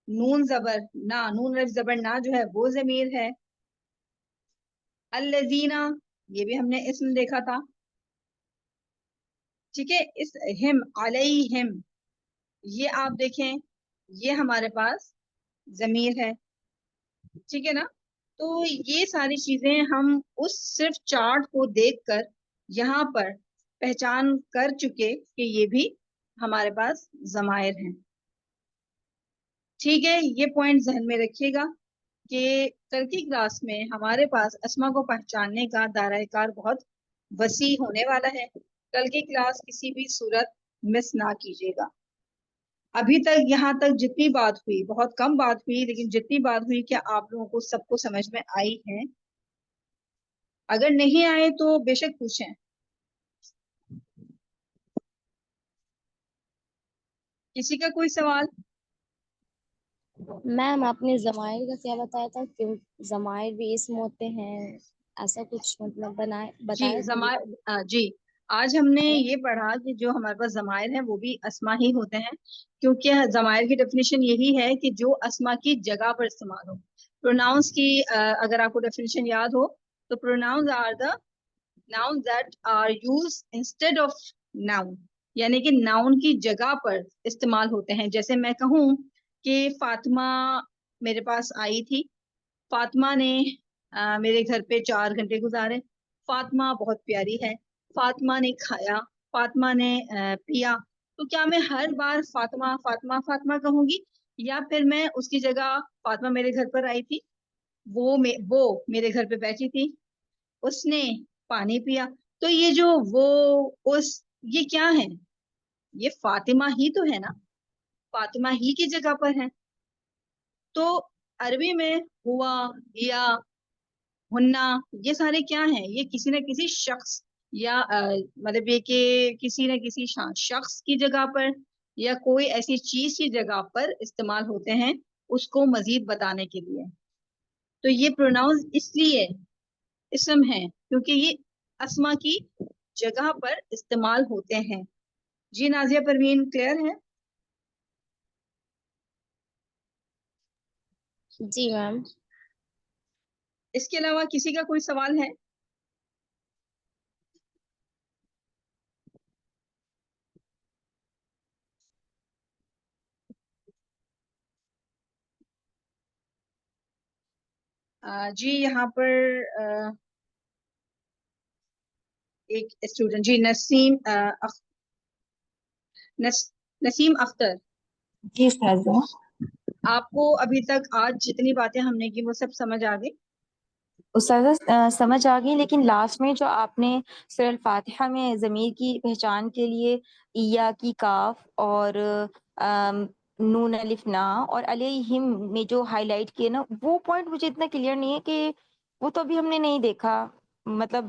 نون زبر نا، نون رف زبر نا جو ہے وہ ضمیر ہے. الذین، یہ بھی ہم نے اسم دیکھا تھا. ٹھیک ہے، اس ہم علیہم، یہ آپ دیکھیں یہ ہمارے پاس ضمیر ہے. ٹھیک ہے نا، تو یہ ساری چیزیں ہم اس صرف چارٹ کو دیکھ کر یہاں پر پہچان کر چکے کہ یہ بھی ہمارے پاس ضمائر ہیں. ٹھیک ہے، یہ پوائنٹ ذہن میں رکھیے گا کہ کل کی کلاس میں ہمارے پاس اسما کو پہچاننے کا دائرہ کار بہت وسیع ہونے والا ہے. کل کی کلاس کسی بھی صورت مس نہ کیجیے گا. ابھی تک یہاں تک جتنی بات ہوئی، بہت کم بات ہوئی، لیکن جتنی بات ہوئی کیا آپ لوگوں کو سب کو سمجھ میں آئی ہے؟ اگر نہیں آئے تو بے شک پوچھیں. کسی کا کوئی سوال؟ میم آپ نے ضمائر کا کیا بتایا تھا؟ کیوں ضمائر بھی اسم ہوتے ہیں، ایسا کچھ مطلب بتایا تھا؟ جی آج ہم نے یہ پڑھا کہ جو ہمارے پاس ضمائر ہیں وہ بھی اسما ہی ہوتے ہیں، کیونکہ ضمائر کی ڈیفینیشن یہی ہے کہ جو اسما کی جگہ پر استعمال ہو. پروناؤنس کی اگر آپ کو ڈیفینیشن یاد ہو تو pronouns are the nouns that are used instead of noun، یعنی کہ ناؤن کی جگہ پر استعمال ہوتے ہیں. جیسے میں کہوں کہ فاطمہ میرے پاس آئی تھی، فاطمہ نے میرے گھر پہ 4 گھنٹے گزارے، فاطمہ بہت پیاری ہے، فاطمہ نے کھایا، فاطمہ نے پیا. تو کیا میں ہر بار فاطمہ فاطمہ فاطمہ کہوں گی، یا پھر میں اس کی جگہ فاطمہ میرے گھر پر آئی تھی، وہ میرے گھر پہ بیٹھی تھی، اس نے پانی پیا، تو یہ جو وہ اس یہ کیا ہے؟ یہ فاطمہ ہی تو ہے نا، فاطمہ ہی کی جگہ پر ہے. تو عربی میں ہوا یا ہننا یہ سارے کیا ہیں؟ یہ کسی نہ کسی شخص یا مطلب یہ کہ کسی نہ کسی شخص کی جگہ پر یا کوئی ایسی چیز کی جگہ پر استعمال ہوتے ہیں اس کو مزید بتانے کے لیے. تو یہ پروناؤنز اس لیے اسم ہیں کیونکہ یہ اسما کی جگہ پر استعمال ہوتے ہیں. جی نازیہ پروین کلیئر ہے؟ جی میم. اس کے علاوہ کسی کا کوئی سوال ہے؟ جی یہاں پر ایک اسٹوڈنٹ، جی نسیم اختر، جی استاذہ. آپ کو ابھی تک آج جتنی باتیں ہم نے کی وہ سب سمجھ آ گئی؟ استاذہ سمجھ آ گئی، لیکن لاسٹ میں جو آپ نے سورہ الفاتحہ میں ضمیر کی پہچان کے لیے ایا کی کاف اور نون الف نا اور علیہم میں جو ہائی لائٹ کیے نا وہ پوائنٹ مجھے اتنا کلیئر نہیں ہے کہ وہ تو ابھی ہم نے نہیں دیکھا، مطلب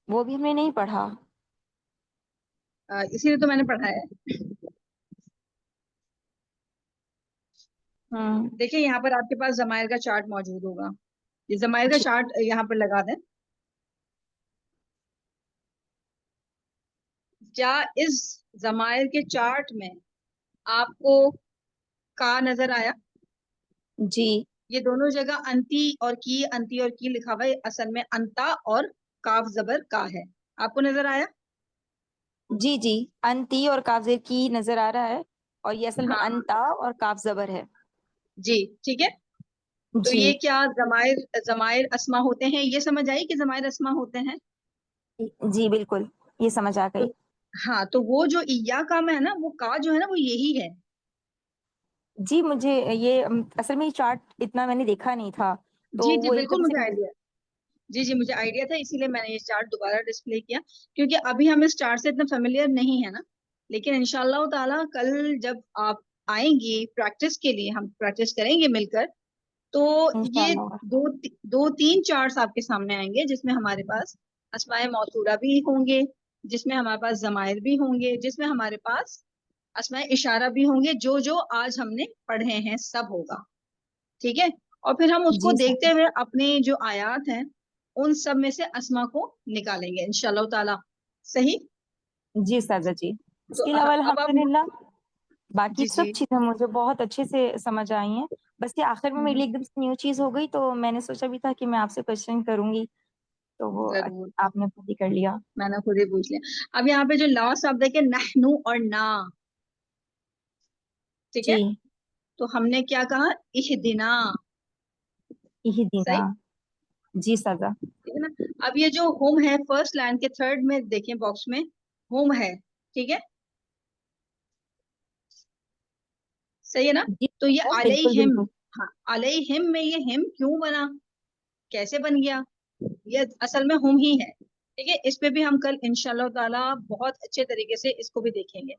وہ بھی ہم نے نہیں پڑھا. اسی لیے تو میں نے پڑھایا ہے. دیکھیں یہاں پر آپ کے پاس ضمائر کا چارٹ موجود ہوگا. یہ ضمائر کا چارٹ یہاں پر لگا دیں. کیا اس ضمائر کے چارٹ میں آپ کو کا نظر آیا؟ جی یہ دونوں جگہ انتی اور کی لکھا ہوا ہے، اصل میں انتا اور کاف زبر کا ہے. آپ کو نظر آیا؟ جی جی انتی اور کاف زیر کی نظر آ رہا ہے، اور یہ اصل میں ہاں انتا اور کاف زبر ہے. جی ٹھیک ہے. تو جی یہ کیا ضمائر اسما ہوتے ہیں؟ یہ سمجھ آئی کہ ضمائر اسما ہوتے ہیں؟ جی بالکل یہ سمجھ آ تو گئی. ہاں تو وہ جو ایا کا میں ہے نا، وہ کا جو ہے نا وہ یہی ہے. جی مجھے یہ اصل میں یہ چارٹ اتنا میں نے دیکھا نہیں تھا تو جی جی وہ ایک بالکل دم مجھے سے آئیڈیا. جی مجھے آئیڈیا تھا، اسی لیے میں نے یہ چارٹ دوبارہ ڈسپلے کیا، کیونکہ ابھی ہم اس چارٹ سے اتنا فیملیئر نہیں ہے نا. لیکن انشاءاللہ تعالی کل جب آپ آئیں گی پریکٹس کے لیے، ہم پریکٹس کریں گے مل کر، تو یہ انشاءاللہ دو تین چارٹس آپ کے سامنے آئیں گے، جس میں ہمارے پاس اسماء موصولہ بھی ہوں گے، جس میں ہمارے پاس ضمائر بھی ہوں گے، جس میں ہمارے پاس اسماء اشارہ بھی ہوں گے. جو آج ہم نے پڑھے ہیں سب ہوگا. ٹھیک ہے. اور پھر ہم اس کو جی دیکھتے سر. ہوئے اپنے جو آیات ہیں ان سب میں سے اسما کو نکالیں گے انشاءاللہ تعالی. صحیح. جی سازا جی. اس تو کے علاوہ اب آپ الحمدللہ باقی جی سب چیزیں مجھے بہت اچھے سے سمجھ آئی ہیں. بس یہ آخر میں میرے لیے ایک دم سے نیو چیز ہو گئی، تو میں نے سوچا بھی تھا کہ میں آپ سے کوشچن کروں گی، تو وہ ضرور آپ نے خود ہی کر لیا. میں نے خود ہی پوچھ لیا. اب یہاں پہ جو لاسٹ آپ دیکھیں نحنو اور نا، ٹھیک ہے. جی تو ہم نے کیا کہا؟ اہدنا. یہی دینا. صحیح. جی سازا. ٹھیک ہے نا. اب یہ جو ہوم ہے فرسٹ لائن کے تھرڈ میں دیکھیں باکس میں ہوم ہے. ٹھیک ہے. صحیح ہے نا. جی تو یہ سازا بالکل علیہم، بالکل. ہاں علیہم میں یہ ہم کیوں بنا، کیسے بن گیا؟ یہ اصل میں ہم ہی ہے. ٹھیک ہے. اس پہ بھی ہم کل انشاءاللہ تعالی بہت اچھے طریقے سے اس کو بھی دیکھیں گے.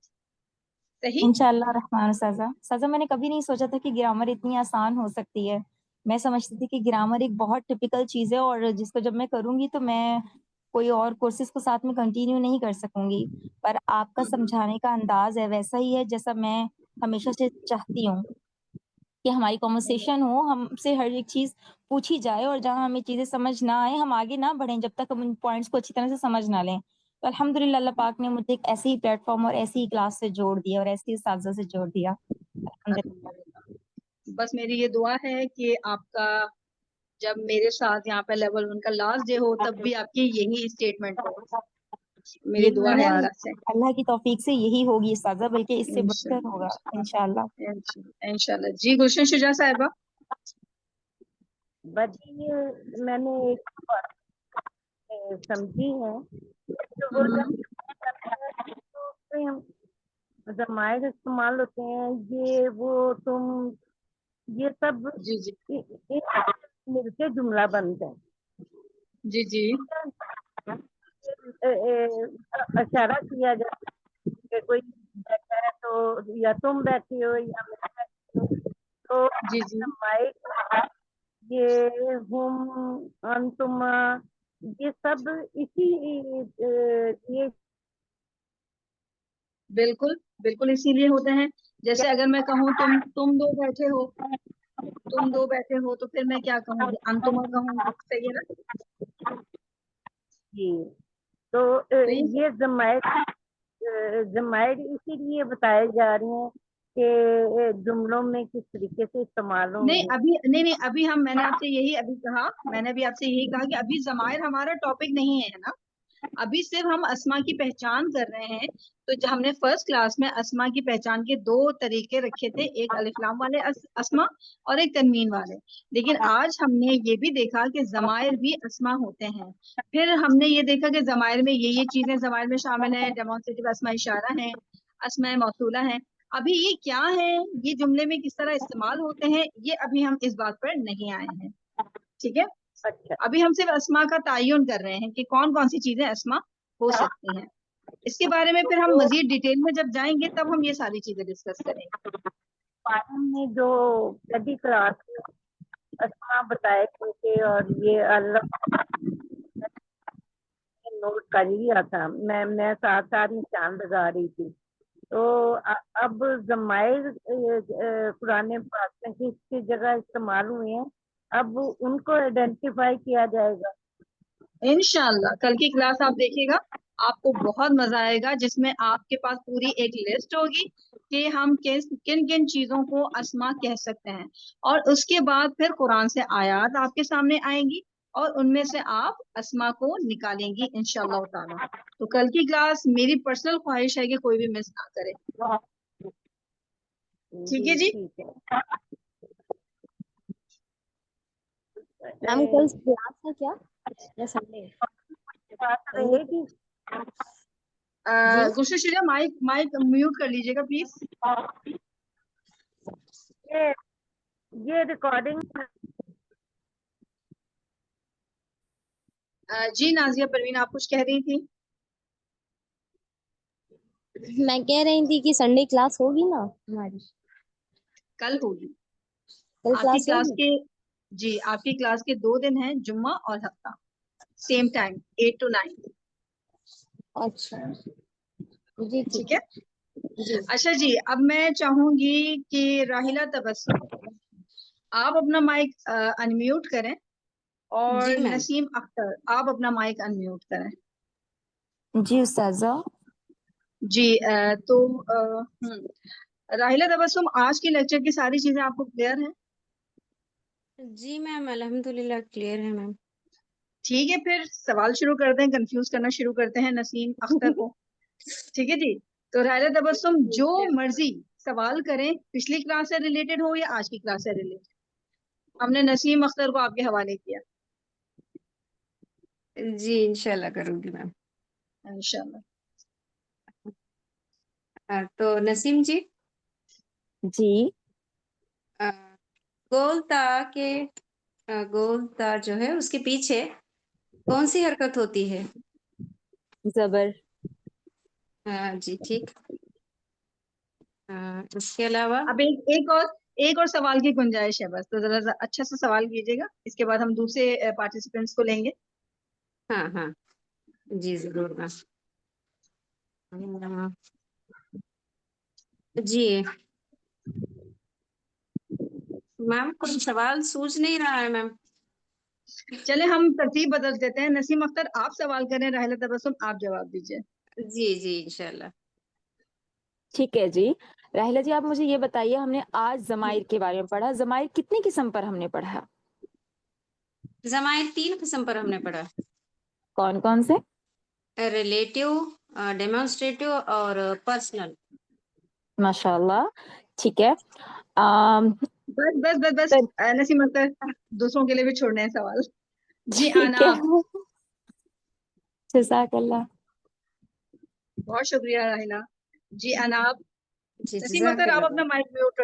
صحیح. انشاءاللہ الرحمن. سازا میں نے کبھی نہیں سوچا تھا کہ گرامر اتنی آسان ہو سکتی ہے. میں سمجھتی تھی کہ گرامر ایک بہت ٹپیکل چیز ہے، اور جس کو جب میں کروں گی تو میں کوئی اور کورسز کو ساتھ میں کنٹینیو نہیں کر سکوں گی. پر آپ کا سمجھانے کا انداز ہے ویسا ہی ہے جیسا میں ہمیشہ سے چاہتی ہوں کہ ہماری کنورسیشن ہو، ہم سے ہر ایک چیز پوچھی جائے، اور جہاں ہمیں چیزیں سمجھ نہ آئے ہم آگے نہ بڑھیں جب تک ہم ان پوائنٹس کو اچھی طرح سے سمجھ نہ لیں. تو الحمدللہ اللہ پاک نے مجھے ایک ایسے ہی پلیٹ فارم اور ایسی ہی کلاس سے جوڑ دیا اور ایسی اساتذہ سے جوڑ دیا. الحمدللہ. بس میری یہ دعا ہے کہ آپ کا جب میرے ساتھ یہاں پہ لیول 1 کا لاسٹ ڈے ہو تب بھی آپ کی یہی اسٹیٹمنٹ ہو. میری دعا ہے یقیناً اللہ سے. اللہ کی توفیق سے یہی ہوگی استاذہ، بلکہ اس سے بڑھ کر ہوگا انشاءاللہ. انشاءاللہ. جی گلشن شجاع صاحبہ. بدی میں نے ایک بات سمجھی ہے کہ وہ جب ضمائر استعمال ہوتے ہیں یہ سب جی جی مل کے جملہ بنتے ہیں. جی جی اشارہ کیا جاتا ہے کہ کوئی بیٹھا ہے تو یا تم بیٹھی ہو یا میں بیٹھی ہوں، تو جی جی ضمائر یہ ہم انتم یہ سب اسی یہ بالکل بالکل اسی لیے ہوتے ہیں. جیسے اگر میں کہوں تم دو بیٹھے ہو، تم دو بیٹھے ہو، تو پھر میں کیا کہوں گی؟ انتما کہوں گی. صحیح ہے نا. جی. تو تو یہ یہ ضمائر اسی لیے بتائے جا رہے ہیں کہ جملوں میں کس طریقے سے استعمال ہوں گے. نہیں ابھی میں نے آپ سے یہی ابھی کہا، میں نے بھی آپ سے یہی کہا کہ ابھی ضمائر ہمارا ٹاپک نہیں ہے نا. ابھی صرف ہم اسما کی پہچان کر رہے ہیں. تو جو ہم نے فرسٹ کلاس میں اسما کی پہچان کے 2 طریقے رکھے تھے، ایک الف لام والے اسما اور ایک تنوین والے. لیکن آج ہم نے یہ بھی دیکھا کہ ضمائر بھی اسما ہوتے ہیں. پھر ہم نے یہ دیکھا کہ ضمائر میں یہ چیزیں ضمائر میں شامل ہیں، ڈیمانسٹریٹو اسما اشارہ ہیں، اسماء موصولہ ہیں. ابھی یہ کیا ہے، یہ جملے میں کس طرح استعمال ہوتے ہیں، یہ ابھی ہم اس بات پر نہیں آئے ہیں. ٹھیک ہے. اچھا. ابھی ہم صرف اسما کا تعین کر رہے ہیں کہ کون کون سی چیزیں اسما ہو سکتی ہیں. اس کے بارے میں پھر ہم مزید ڈیٹیل میں جب جائیں گے تب ہم یہ ساری چیزیں ڈسکس کریں گے. معلم نے جو پہلی کلاس میں اسما بتائے تھے اور یہ اللہ نوٹ کر لیا تھا، میں ساتھ ساتھ نشان لگا رہی تھی. تو اب ضمائر قرآن پاک میں کس کی جگہ استعمال ہوئے ہیں، اب ان کو آئیڈینٹیفائی کیا جائے گا. انشاءاللہ کل کی کلاس آپ دیکھیے گا، آپ کو بہت مزہ آئے گا، جس میں آپ کے پاس پوری ایک لسٹ ہوگی کہ ہم کن کن چیزوں کو اسما کہہ سکتے ہیں، اور اس کے بعد پھر قرآن سے آیات آپ کے سامنے آئیں گی اور ان میں سے آپ اسما کو نکالیں گی انشاءاللہ تعالی. تو کل کی کلاس میری پرسنل خواہش ہے کہ کوئی بھی مس نہ کرے. ٹھیک ہے جی. ٹھیک ہے. میم کل کلاس ہے کیا یا سنڈے؟ بات رہے گی. گلشن شریف مائک میوٹ کر لیجیے گا پلیز. یہ ریکارڈنگ جی نازیہ پروین آپ کچھ کہہ رہی تھی. میں کہہ رہی تھی کہ سنڈے کلاس ہوگی نا ہماری؟ کل ہوگی. کل آپ کی کلاس ہوگی؟ کے جی آپ کی کلاس کے 2 دن ہیں، جمعہ اور ہفتہ، سیم ٹائم 8 to 9. اچھا جی ٹھیک ہے. جی. اچھا جی، اب میں چاہوں گی کہ راحلہ تبسم آپ اپنا مائک انمیوٹ کریں، اور جی میم. نسیم اختر آپ اپنا مائک انمیوٹ کریں. جی استاذہ. جی تو راحلہ تبسم آج کے لیکچر کی ساری چیزیں آپ کو کلیئر ہیں؟ جی میم الحمدللہ کلیئر ہے میم. ٹھیک ہے، پھر سوال شروع کرتے ہیں، کنفیوز کرنا شروع کرتے ہیں نسیم اختر کو. ٹھیک ہے جی. تو راحلہ تبسم جو مرضی سوال کریں، پچھلی کلاس سے ریلیٹڈ ہو یا آج کی کلاس سے ریلیٹڈ. ہم نے نسیم اختر کو آپ کے حوالے کیا. جی انشاءاللہ کروں گی میم. انشاءاللہ. تو نسیم جی، جی. گولتا جو ہے اس کے پیچھے کون سی حرکت ہوتی ہے؟ زبر. جی ٹھیک. اس کے علاوہ اب ایک اور سوال کی گنجائش ہے بس، تو ذرا اچھا سا سوال کیجیے گا، اس کے بعد ہم دوسرے پارٹیسپینٹس کو لیں گے. ہاں جی ضرور میم. جی میم کوئی سوال سوچ نہیں رہا ہے میم. چلے ہم ترتیب بدل دیتے ہیں، نسیم اختر آپ سوال کریں، راحلہ تبسم آپ جواب دیجیے. جی انشاءاللہ. ٹھیک ہے جی. راحلہ جی آپ مجھے یہ بتائیے، ہم نے آج ضمائر کے بارے میں پڑھا، ضمائر کتنی قسم پر ہم نے پڑھا؟ ضمائر 3 قسم پر ہم نے پڑھا. کون کون سے؟ ریلیٹیو، ڈیمونسٹریٹو اور پرسنل. ماشاء اللہ. ٹھیک ہے. بس نسیم اختر دوسروں کے لیے بھی چھوڑنے ہیں سوال. جی ٹھیک ہے. آناب. جزاک اللہ. بہت شکریہ راحلہ. جی آناب. جی نسیم جزاک اختر آپ اللہ. اپنا مائک میوٹ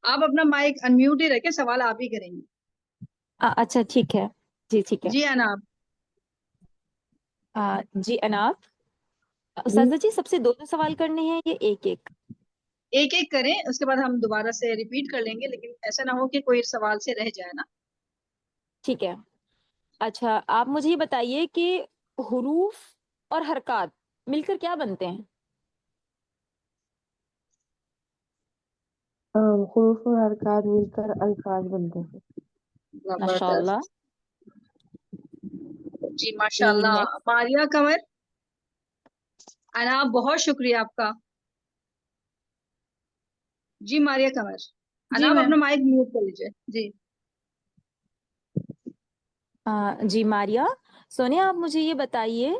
آپ اپنا مائک انمیوٹ ہی رکھیں، سوال آپ ہی کریں گے. اچھا ٹھیک ہے. جی ٹھیک ہے. جی آناب. جی اناب. استاذہ جی سب سے 2 سوال کرنے ہیں یا ایک ایک؟ ایک ایک کریں، اس کے بعد ہم دوبارہ سے ریپیٹ کر لیں گے، لیکن ایسا نہ ہو کہ کوئی سوال سے رہ جائے نا. ٹھیک ہے. اچھا آپ مجھے یہ بتائیے کہ حروف اور حرکات مل کر کیا بنتے ہیں؟ حروف اور حرکات مل کر الفاظ بنتے ہیں. ماشاء اللہ. جی ماشاء اللہ. ماریہ قمر. اناب بہت شکریہ آپ کا. جی ماریہ قمر اناب اپنا مائک میوٹ کر لیجیے. جی جی ماریہ. سونیا آپ مجھے یہ بتائیے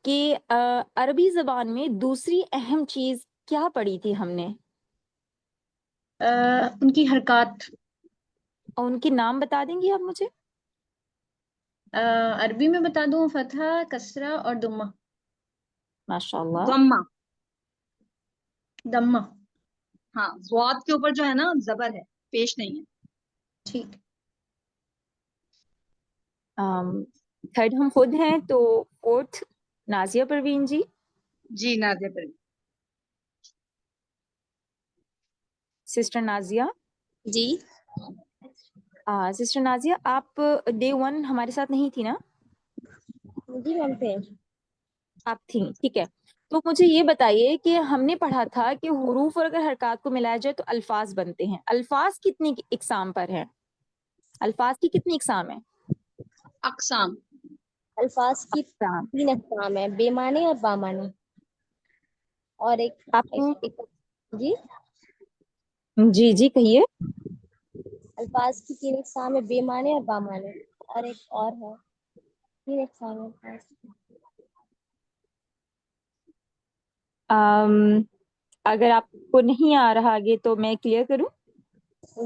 کہ عربی زبان میں دوسری اہم چیز کیا پڑھی تھی ہم نے؟ ان کی حرکات. اور ان کے نام بتا دیں گی آپ مجھے؟ عربی میں بتا دوں، فتحہ، کسرہ اور دمہ. ماشاء اللہ. دمہ. ہاں، ضاد کے اوپر جو ہے نا زبر ہے، پیش نہیں ہے. ٹھیک. تھرڈ ہم خود ہیں، تو فورتھ نازیہ پروین جی. جی نازیہ پروین. سسٹر نازیہ. جی سسٹر نازیہ آپ ڈے 1 ہمارے ساتھ نہیں تھی نا؟ جی میم تھے. آپ تھیں، ٹھیک ہے. تو مجھے یہ بتائیے کہ ہم نے پڑھا تھا کہ حروف اور اگر حرکات کو ملایا جائے تو الفاظ بنتے ہیں. الفاظ کتنی اقسام پر ہیں؟ الفاظ کی کتنی اقسام ہیں؟ اقسام. الفاظ کی اقسام. 3 اقسام ہیں، بے معنی اور بامعنی. اور آپ کو جی جی جی کہیے. الفاظ کی 3 اقسام ہے، بے معنی اور بامعنی. اور ایک اور ہے، 3 اقسام ہے الفاظ کی. اگر آپ کو نہیں آ رہا آگے تو میں کلیئر کروں.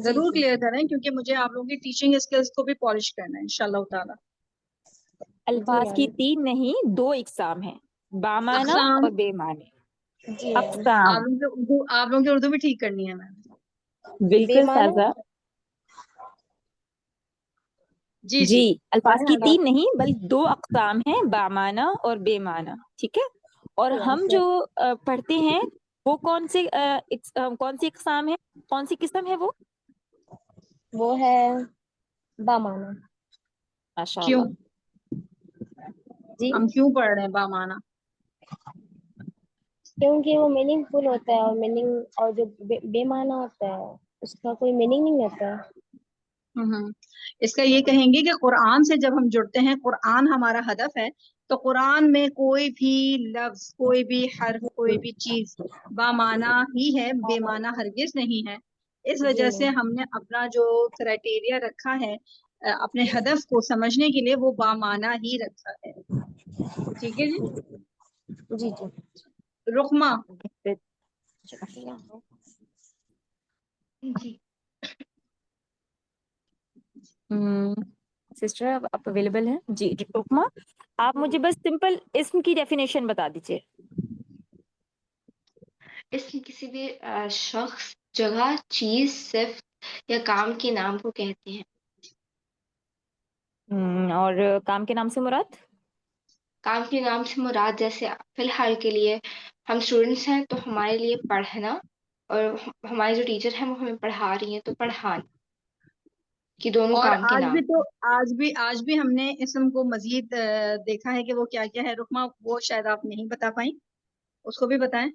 ضرور کلیئر کریں، کیونکہ مجھے آپ لوگوں کی ٹیچنگ اسکلز کو بھی پالش کرنا ہے انشاءاللہ تعالیٰ. الفاظ کی 3 نہیں 2 اقسام ہیں، بامعنی اقسام. اور بے معنی. جی اقسام آپ لوگوں کی اردو بھی ٹھیک کرنی ہے میم. بے بالکل معنی. سازا. جی جی الفاظ پڑھیں کی آگے. 3 نہیں بلکہ 2 اقسام ہیں، بامعنی اور بے معنی. ٹھیک ہے. اور ہم جو پڑھتے ہیں وہ کون سی اقسام ہے، کون سی قسم ہے وہ ہے بامعنی. ماشاء کیوں اللہ. جی ہم کیوں پڑھ رہے ہیں بامعنی؟ کیونکہ وہ میننگ فل ہوتا ہے، اور جو بے معنی ہوتا ہے اس کا کوئی میننگ نہیں ہوتا ہے. اس کا یہ کہیں گے کہ قرآن سے جب ہم جڑتے ہیں، قرآن ہمارا ہدف ہے، تو قرآن میں کوئی بھی لفظ، کوئی بھی حرف، کوئی بھی چیز بامعنی ہی ہے، بے معنی ہرگز نہیں ہے. اس وجہ سے ہم نے اپنا جو کرائٹیریا رکھا ہے اپنے ہدف کو سمجھنے کے لیے، وہ بامعنی ہی رکھا ہے. ٹھیک ہے جی. جی رخمہ. جی سسٹر آپ اویلیبل ہیں؟ جی رکما، آپ مجھے بس سمپل اسم کی ڈیفینیشن بتا دیجیے. اسم کسی بھی شخص، جگہ، چیز، صفت یا کام کے نام کو کہتے ہیں. اور کام کے نام سے مراد؟ کام کے نام سے مراد جیسے فی الحال کے لیے ہم اسٹوڈینٹس ہیں تو ہمارے لیے پڑھنا، اور ہمارے جو ٹیچر ہیں وہ ہمیں پڑھا رہی ہیں تو پڑھانا، کہ دونوں اور کام کے آج نام. بھی تو آج بھی ہم نے اسم کو مزید دیکھا ہے کہ وہ کیا کیا ہے. رخمہ وہ شاید آپ نہیں بتا پائیں، اس کو بھی بتائیں.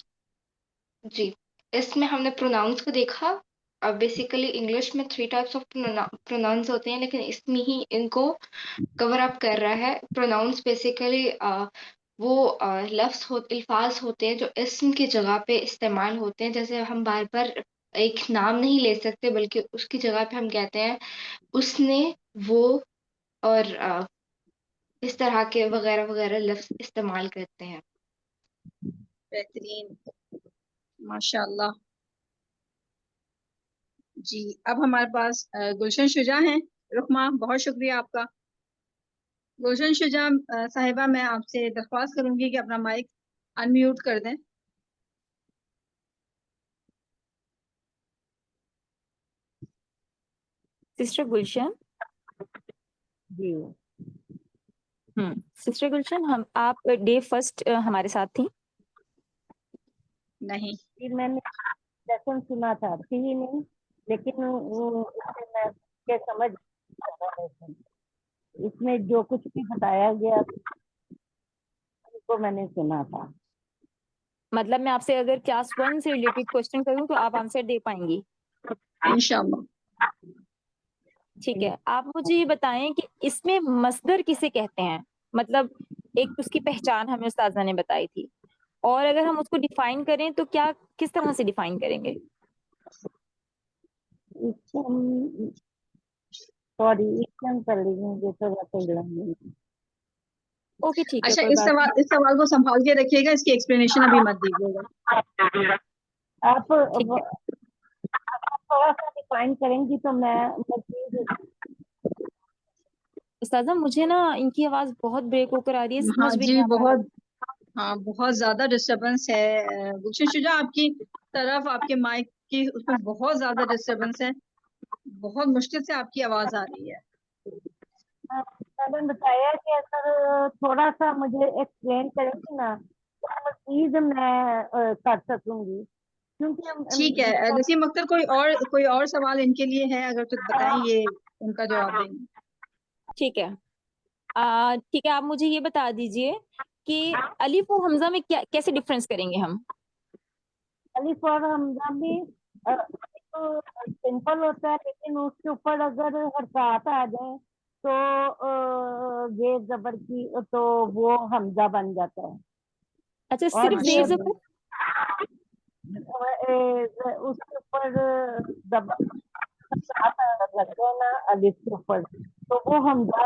جی اس میں ہم نے پروناؤنس کو دیکھا. اب بیسیکلی انگلش میں 3 ٹائپس آف پروناؤنس ہوتے ہیں، لیکن اس میں ہی ان کو کور اپ کر رہا ہے. پروناؤنس بیسیکلی وہ الفاظ ہوتے ہیں جو اسم کی جگہ پہ استعمال ہوتے ہیں. جیسے ہم بار بار ایک نام نہیں لے سکتے، بلکہ اس کی جگہ پہ ہم کہتے ہیں اس نے، وہ، اور اس طرح کے وغیرہ وغیرہ لفظ استعمال کرتے ہیں. بہترین، ماشاء اللہ. جی اب ہمارے پاس گلشن شجاع ہیں. رخمہ بہت شکریہ آپ کا. گلشن شجاع صاحبہ، میں آپ سے درخواست کروں گی کہ اپنا مائک انمیوٹ کر دیں. سسٹر گلشن. جی سسٹر گلشن، آپ ڈے 1 ہمارے ساتھ تھیں؟ نہیں. پھر میں نے لیسن سنا تھا، تھی ہی نہیں، لیکن میں سمجھ اس میں جو کچھ بھی بتایا گیا اس کو میں نے سنا تھا. مطلب میں آپ سے اگر کلاس 1 سے ریلیٹڈ کوشچن کروں تو آپ آنسر دے پائیں گی؟ انشاءاللہ. ٹھیک ہے. آپ مجھے یہ بتائیں کہ اس میں مصدر کسے کہتے ہیں؟ مطلب ایک اس کی پہچان ہمیں استاذہ نے بتائی تھی، اور اگر ہم اس کو ڈیفائن کریں تو کس طرح سے ڈیفائن کریں گے؟ سوری کر لیجیے تو اوکے ٹھیک ہے، اچھا، کوئی بات نہیں. اس سوال کو سنبھال کے رکھیے گا، اس کی ایکسپلینیشن ابھی مت دیجیے گا. آپ ٹھیک ہے. تھوڑا سا ڈیفائن کریں گی تو میں استاذہ مجھے نا ان کی آواز بہت بریک ہو کر آ رہی ہے، ہاں سمجھ بھی جی، نہیں آ پا رہا. بہت زیادہ ڈسٹربنس ہے. گلشن شجاع آپ کی طرف، آپ کے مائک کی اس میں بہت زیادہ ڈسٹربنس ہے. بہت مشکل سے آپ کی آواز آ رہی ہے. میں نے بتایا کہ اگر تھوڑا سا مجھے ایکسپلین کریں گی نا تو مزید میں کر سکوں گی، کیونکہ ٹھیک ہے نسیم اختر، کوئی اور سوال ان کے لیے ہے اگر تو بتائیں، یہ ان کا جواب دیں گے. ٹھیک ہے. ٹھیک ہے، آپ مجھے یہ بتا دیجئے کہ الف و حمزہ میں کیسے ڈفرینس کریں گے ہم؟ الف اور حمزہ میں سمپل ہوتا ہے، لیکن اس کے اوپر اگر حرکات آ جائیں تو زیر زبر کی تو وہ حمزہ بن جاتا ہے. اچھا، اور صرف زیر زبر؟ اس کے اوپر زبر لگتے ہیں نا الف کے اوپر، تو وہ حمزہ.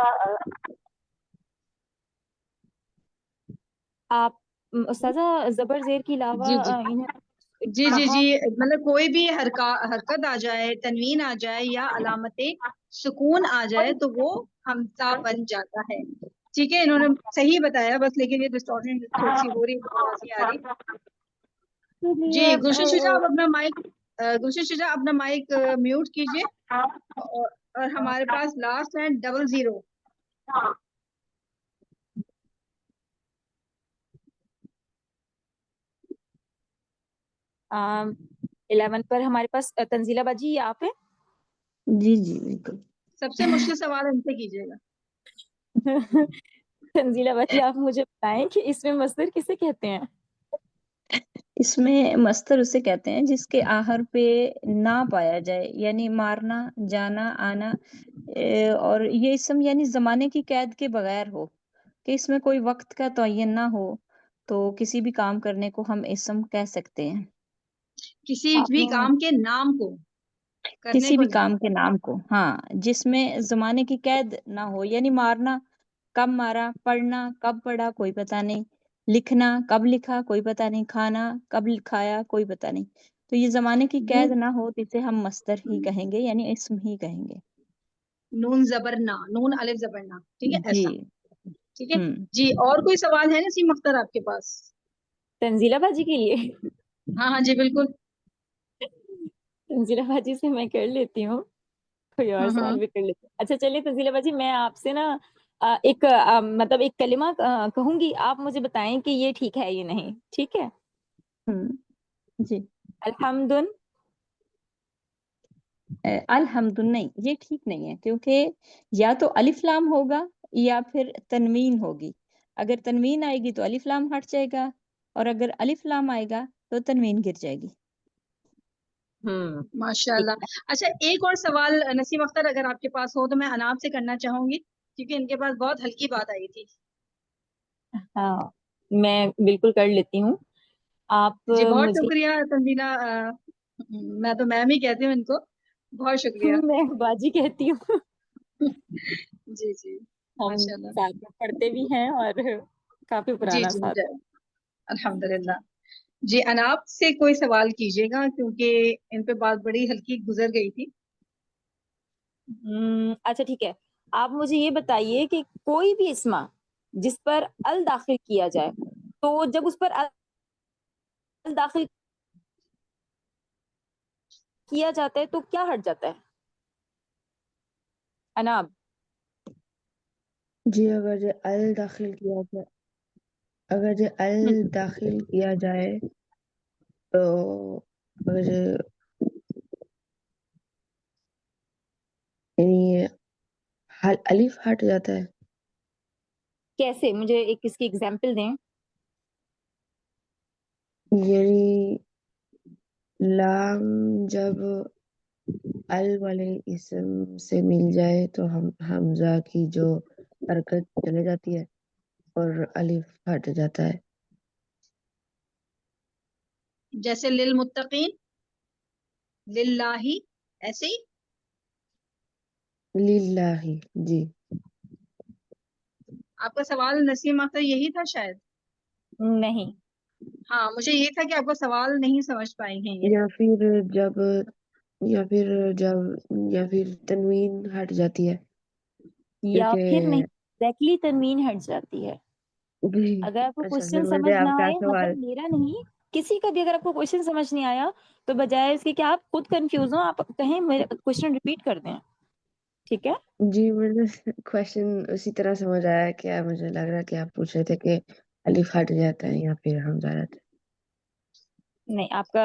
آپ استاذہ زبر زیر کے علاوہ جی جی جی جی کہاں؟ جی مطلب کوئی بھی حرکت آ جائے، تنوین آ جائے یا علامت سکون آ جائے تو وہ حمزہ بن جاتا ہے. ٹھیک ہے، انہوں نے صحیح بتایا، بس لیکن یہ ڈسٹورشن تھوڑی سی ہو رہی ہے، آواز نہیں آ رہی. جی گلشن شجاع، آپ اپنا مائک میوٹ کیجئے. اور ہمارے پاس لاسٹ ہے 00. آ 11 پر ہمارے پاس تنزیلہ باجی، یہ آپ ہیں؟ جی جی بالکل. سب سے مشکل سوال ان سے کیجیے گا. تنزیلہ باجی، آپ مجھے بتائیں کہ اس میں مصدر کسے کہتے ہیں؟ اس میں مصدر اسے کہتے ہیں جس کے آخر پہ نہ پایا جائے، یعنی مارنا، جانا، آنا، اور یہ اسم یعنی زمانے کی قید کے بغیر ہو، کہ اس میں کوئی وقت کا تعین نہ ہو، تو کسی بھی کام کرنے کو ہم اسم کہہ سکتے ہیں. کسی آپ بھی نے کام کے نام کو، کرنے کسی کو بھی نہیں. کام کے نام کو، ہاں، جس میں زمانے کی قید نہ ہو، یعنی مارنا، کب مارا، پڑھنا، کب پڑھا، کوئی پتہ نہیں، لکھنا، کب لکھا، کوئی پتہ نہیں، کھانا، کب کھایا، کوئی پتہ نہیں. تو یہ زمانے کی قید نہ ہو تو اسے ہم مصدر ہی کہیں گے، یعنی اسم ہی کہیں گے. نون زبرنا، نون الف زبرنا، ٹھیک ہے، جی. ایسا. ٹھیک ہے جی. اور کوئی سوال ہے نسیم اختر آپ کے پاس؟ تنزیلہ باجی کے لیے؟ ہاں ہاں جی بالکل. تنزیلہ باجی سے میں کر لیتی ہوں، کوئی اور سوال بھی کر لیتی ہوں. اچھا چلیے تنزیلہ باجی، میں آپ سے نا ایک مطلب ایک کلمہ کہوں گی، آپ مجھے بتائیں کہ یہ ٹھیک ہے یا نہیں. ٹھیک ہے؟ جی. الحمد. الحمد نہیں، یہ ٹھیک نہیں ہے، کیونکہ یا تو الف لام ہوگا یا پھر تنوین ہوگی. اگر تنوین آئے گی تو الف لام ہٹ جائے گا، اور اگر الف لام آئے گا تو تنوین گر جائے گی. ماشاء اللہ. اچھا ایک اور سوال نسیم اختر اگر آپ کے پاس ہو تو میں اناب سے کرنا چاہوں گی، کیونکہ ان کے پاس بہت ہلکی بات آئی تھی. ہاں میں بالکل کر لیتی ہوں. آپ جی بہت مجھے، شکریہ تنزیلہ، میں تو میم ہی کہتی ہوں ان کو. بہت شکریہ. میں باجی کہتی ہوں. جی جی ہم ماشاء اللہ. ساتھ میں پڑھتے بھی ہیں اور کافی جی پرانا جی ساتھ. الحمدللہ. جی اناب سے کوئی سوال کیجیے گا، کیونکہ ان پہ بات بڑی ہلکی گزر گئی تھی. اچھا ٹھیک ہے، آپ مجھے یہ بتائیے کہ کوئی بھی اسم جس پر ال داخل کیا جائے، تو جب اس پر ال داخل کیا جاتا ہے تو کیا ہٹ جاتا ہے؟ اناب. جی اگر جو ال داخل کیا جائے، اگر جو ال داخل کیا جائے تو اگر یعنی الف ہٹ جاتا ہے. کیسے؟ مجھے ایک اس کی ایگزامپل دیں. یعنی لام جب ال والے اسم سے مل جائے تو ہم حمزہ کی جو حرکت چلے جاتی ہے اور الف ہٹ جاتا ہے. جیسے للمتقین، للہ، ایسے ہی. للہ. جی آپ کا سوال نسیم اختر یہی تھا شاید؟ نہیں. ہاں مجھے یہ تھا کہ آپ کا سوال نہیں سمجھ پائے ہیں یہ. یا پھر تنوین ہٹ جاتی ہے، یا پھر نہیں، کیونکہ ایگزیکٹلی تنوین ہٹ جاتی ہے. اگر آپ کو اچھا کوشچن پھر سمجھ مجھے نہ آپ کا آئے، سوال. مطلب میرا نہیں، کسی کا بھی اگر آپ کو کوشچن سمجھ نہیں آیا تو بجائے اس کے کہ آپ خود کنفیوز ہوں، آپ کہیں میرے کوشچن ریپیٹ کر دیں. ٹھیک ہے؟ جی مجھے کوشچن اسی طرح سمجھ آیا کہ مجھے لگ رہا ہے کہ آپ پوچھ رہے تھے کہ الف ہٹ جاتا ہے یا پھر حمزہ رہتا ہے. نہیں، آپ کا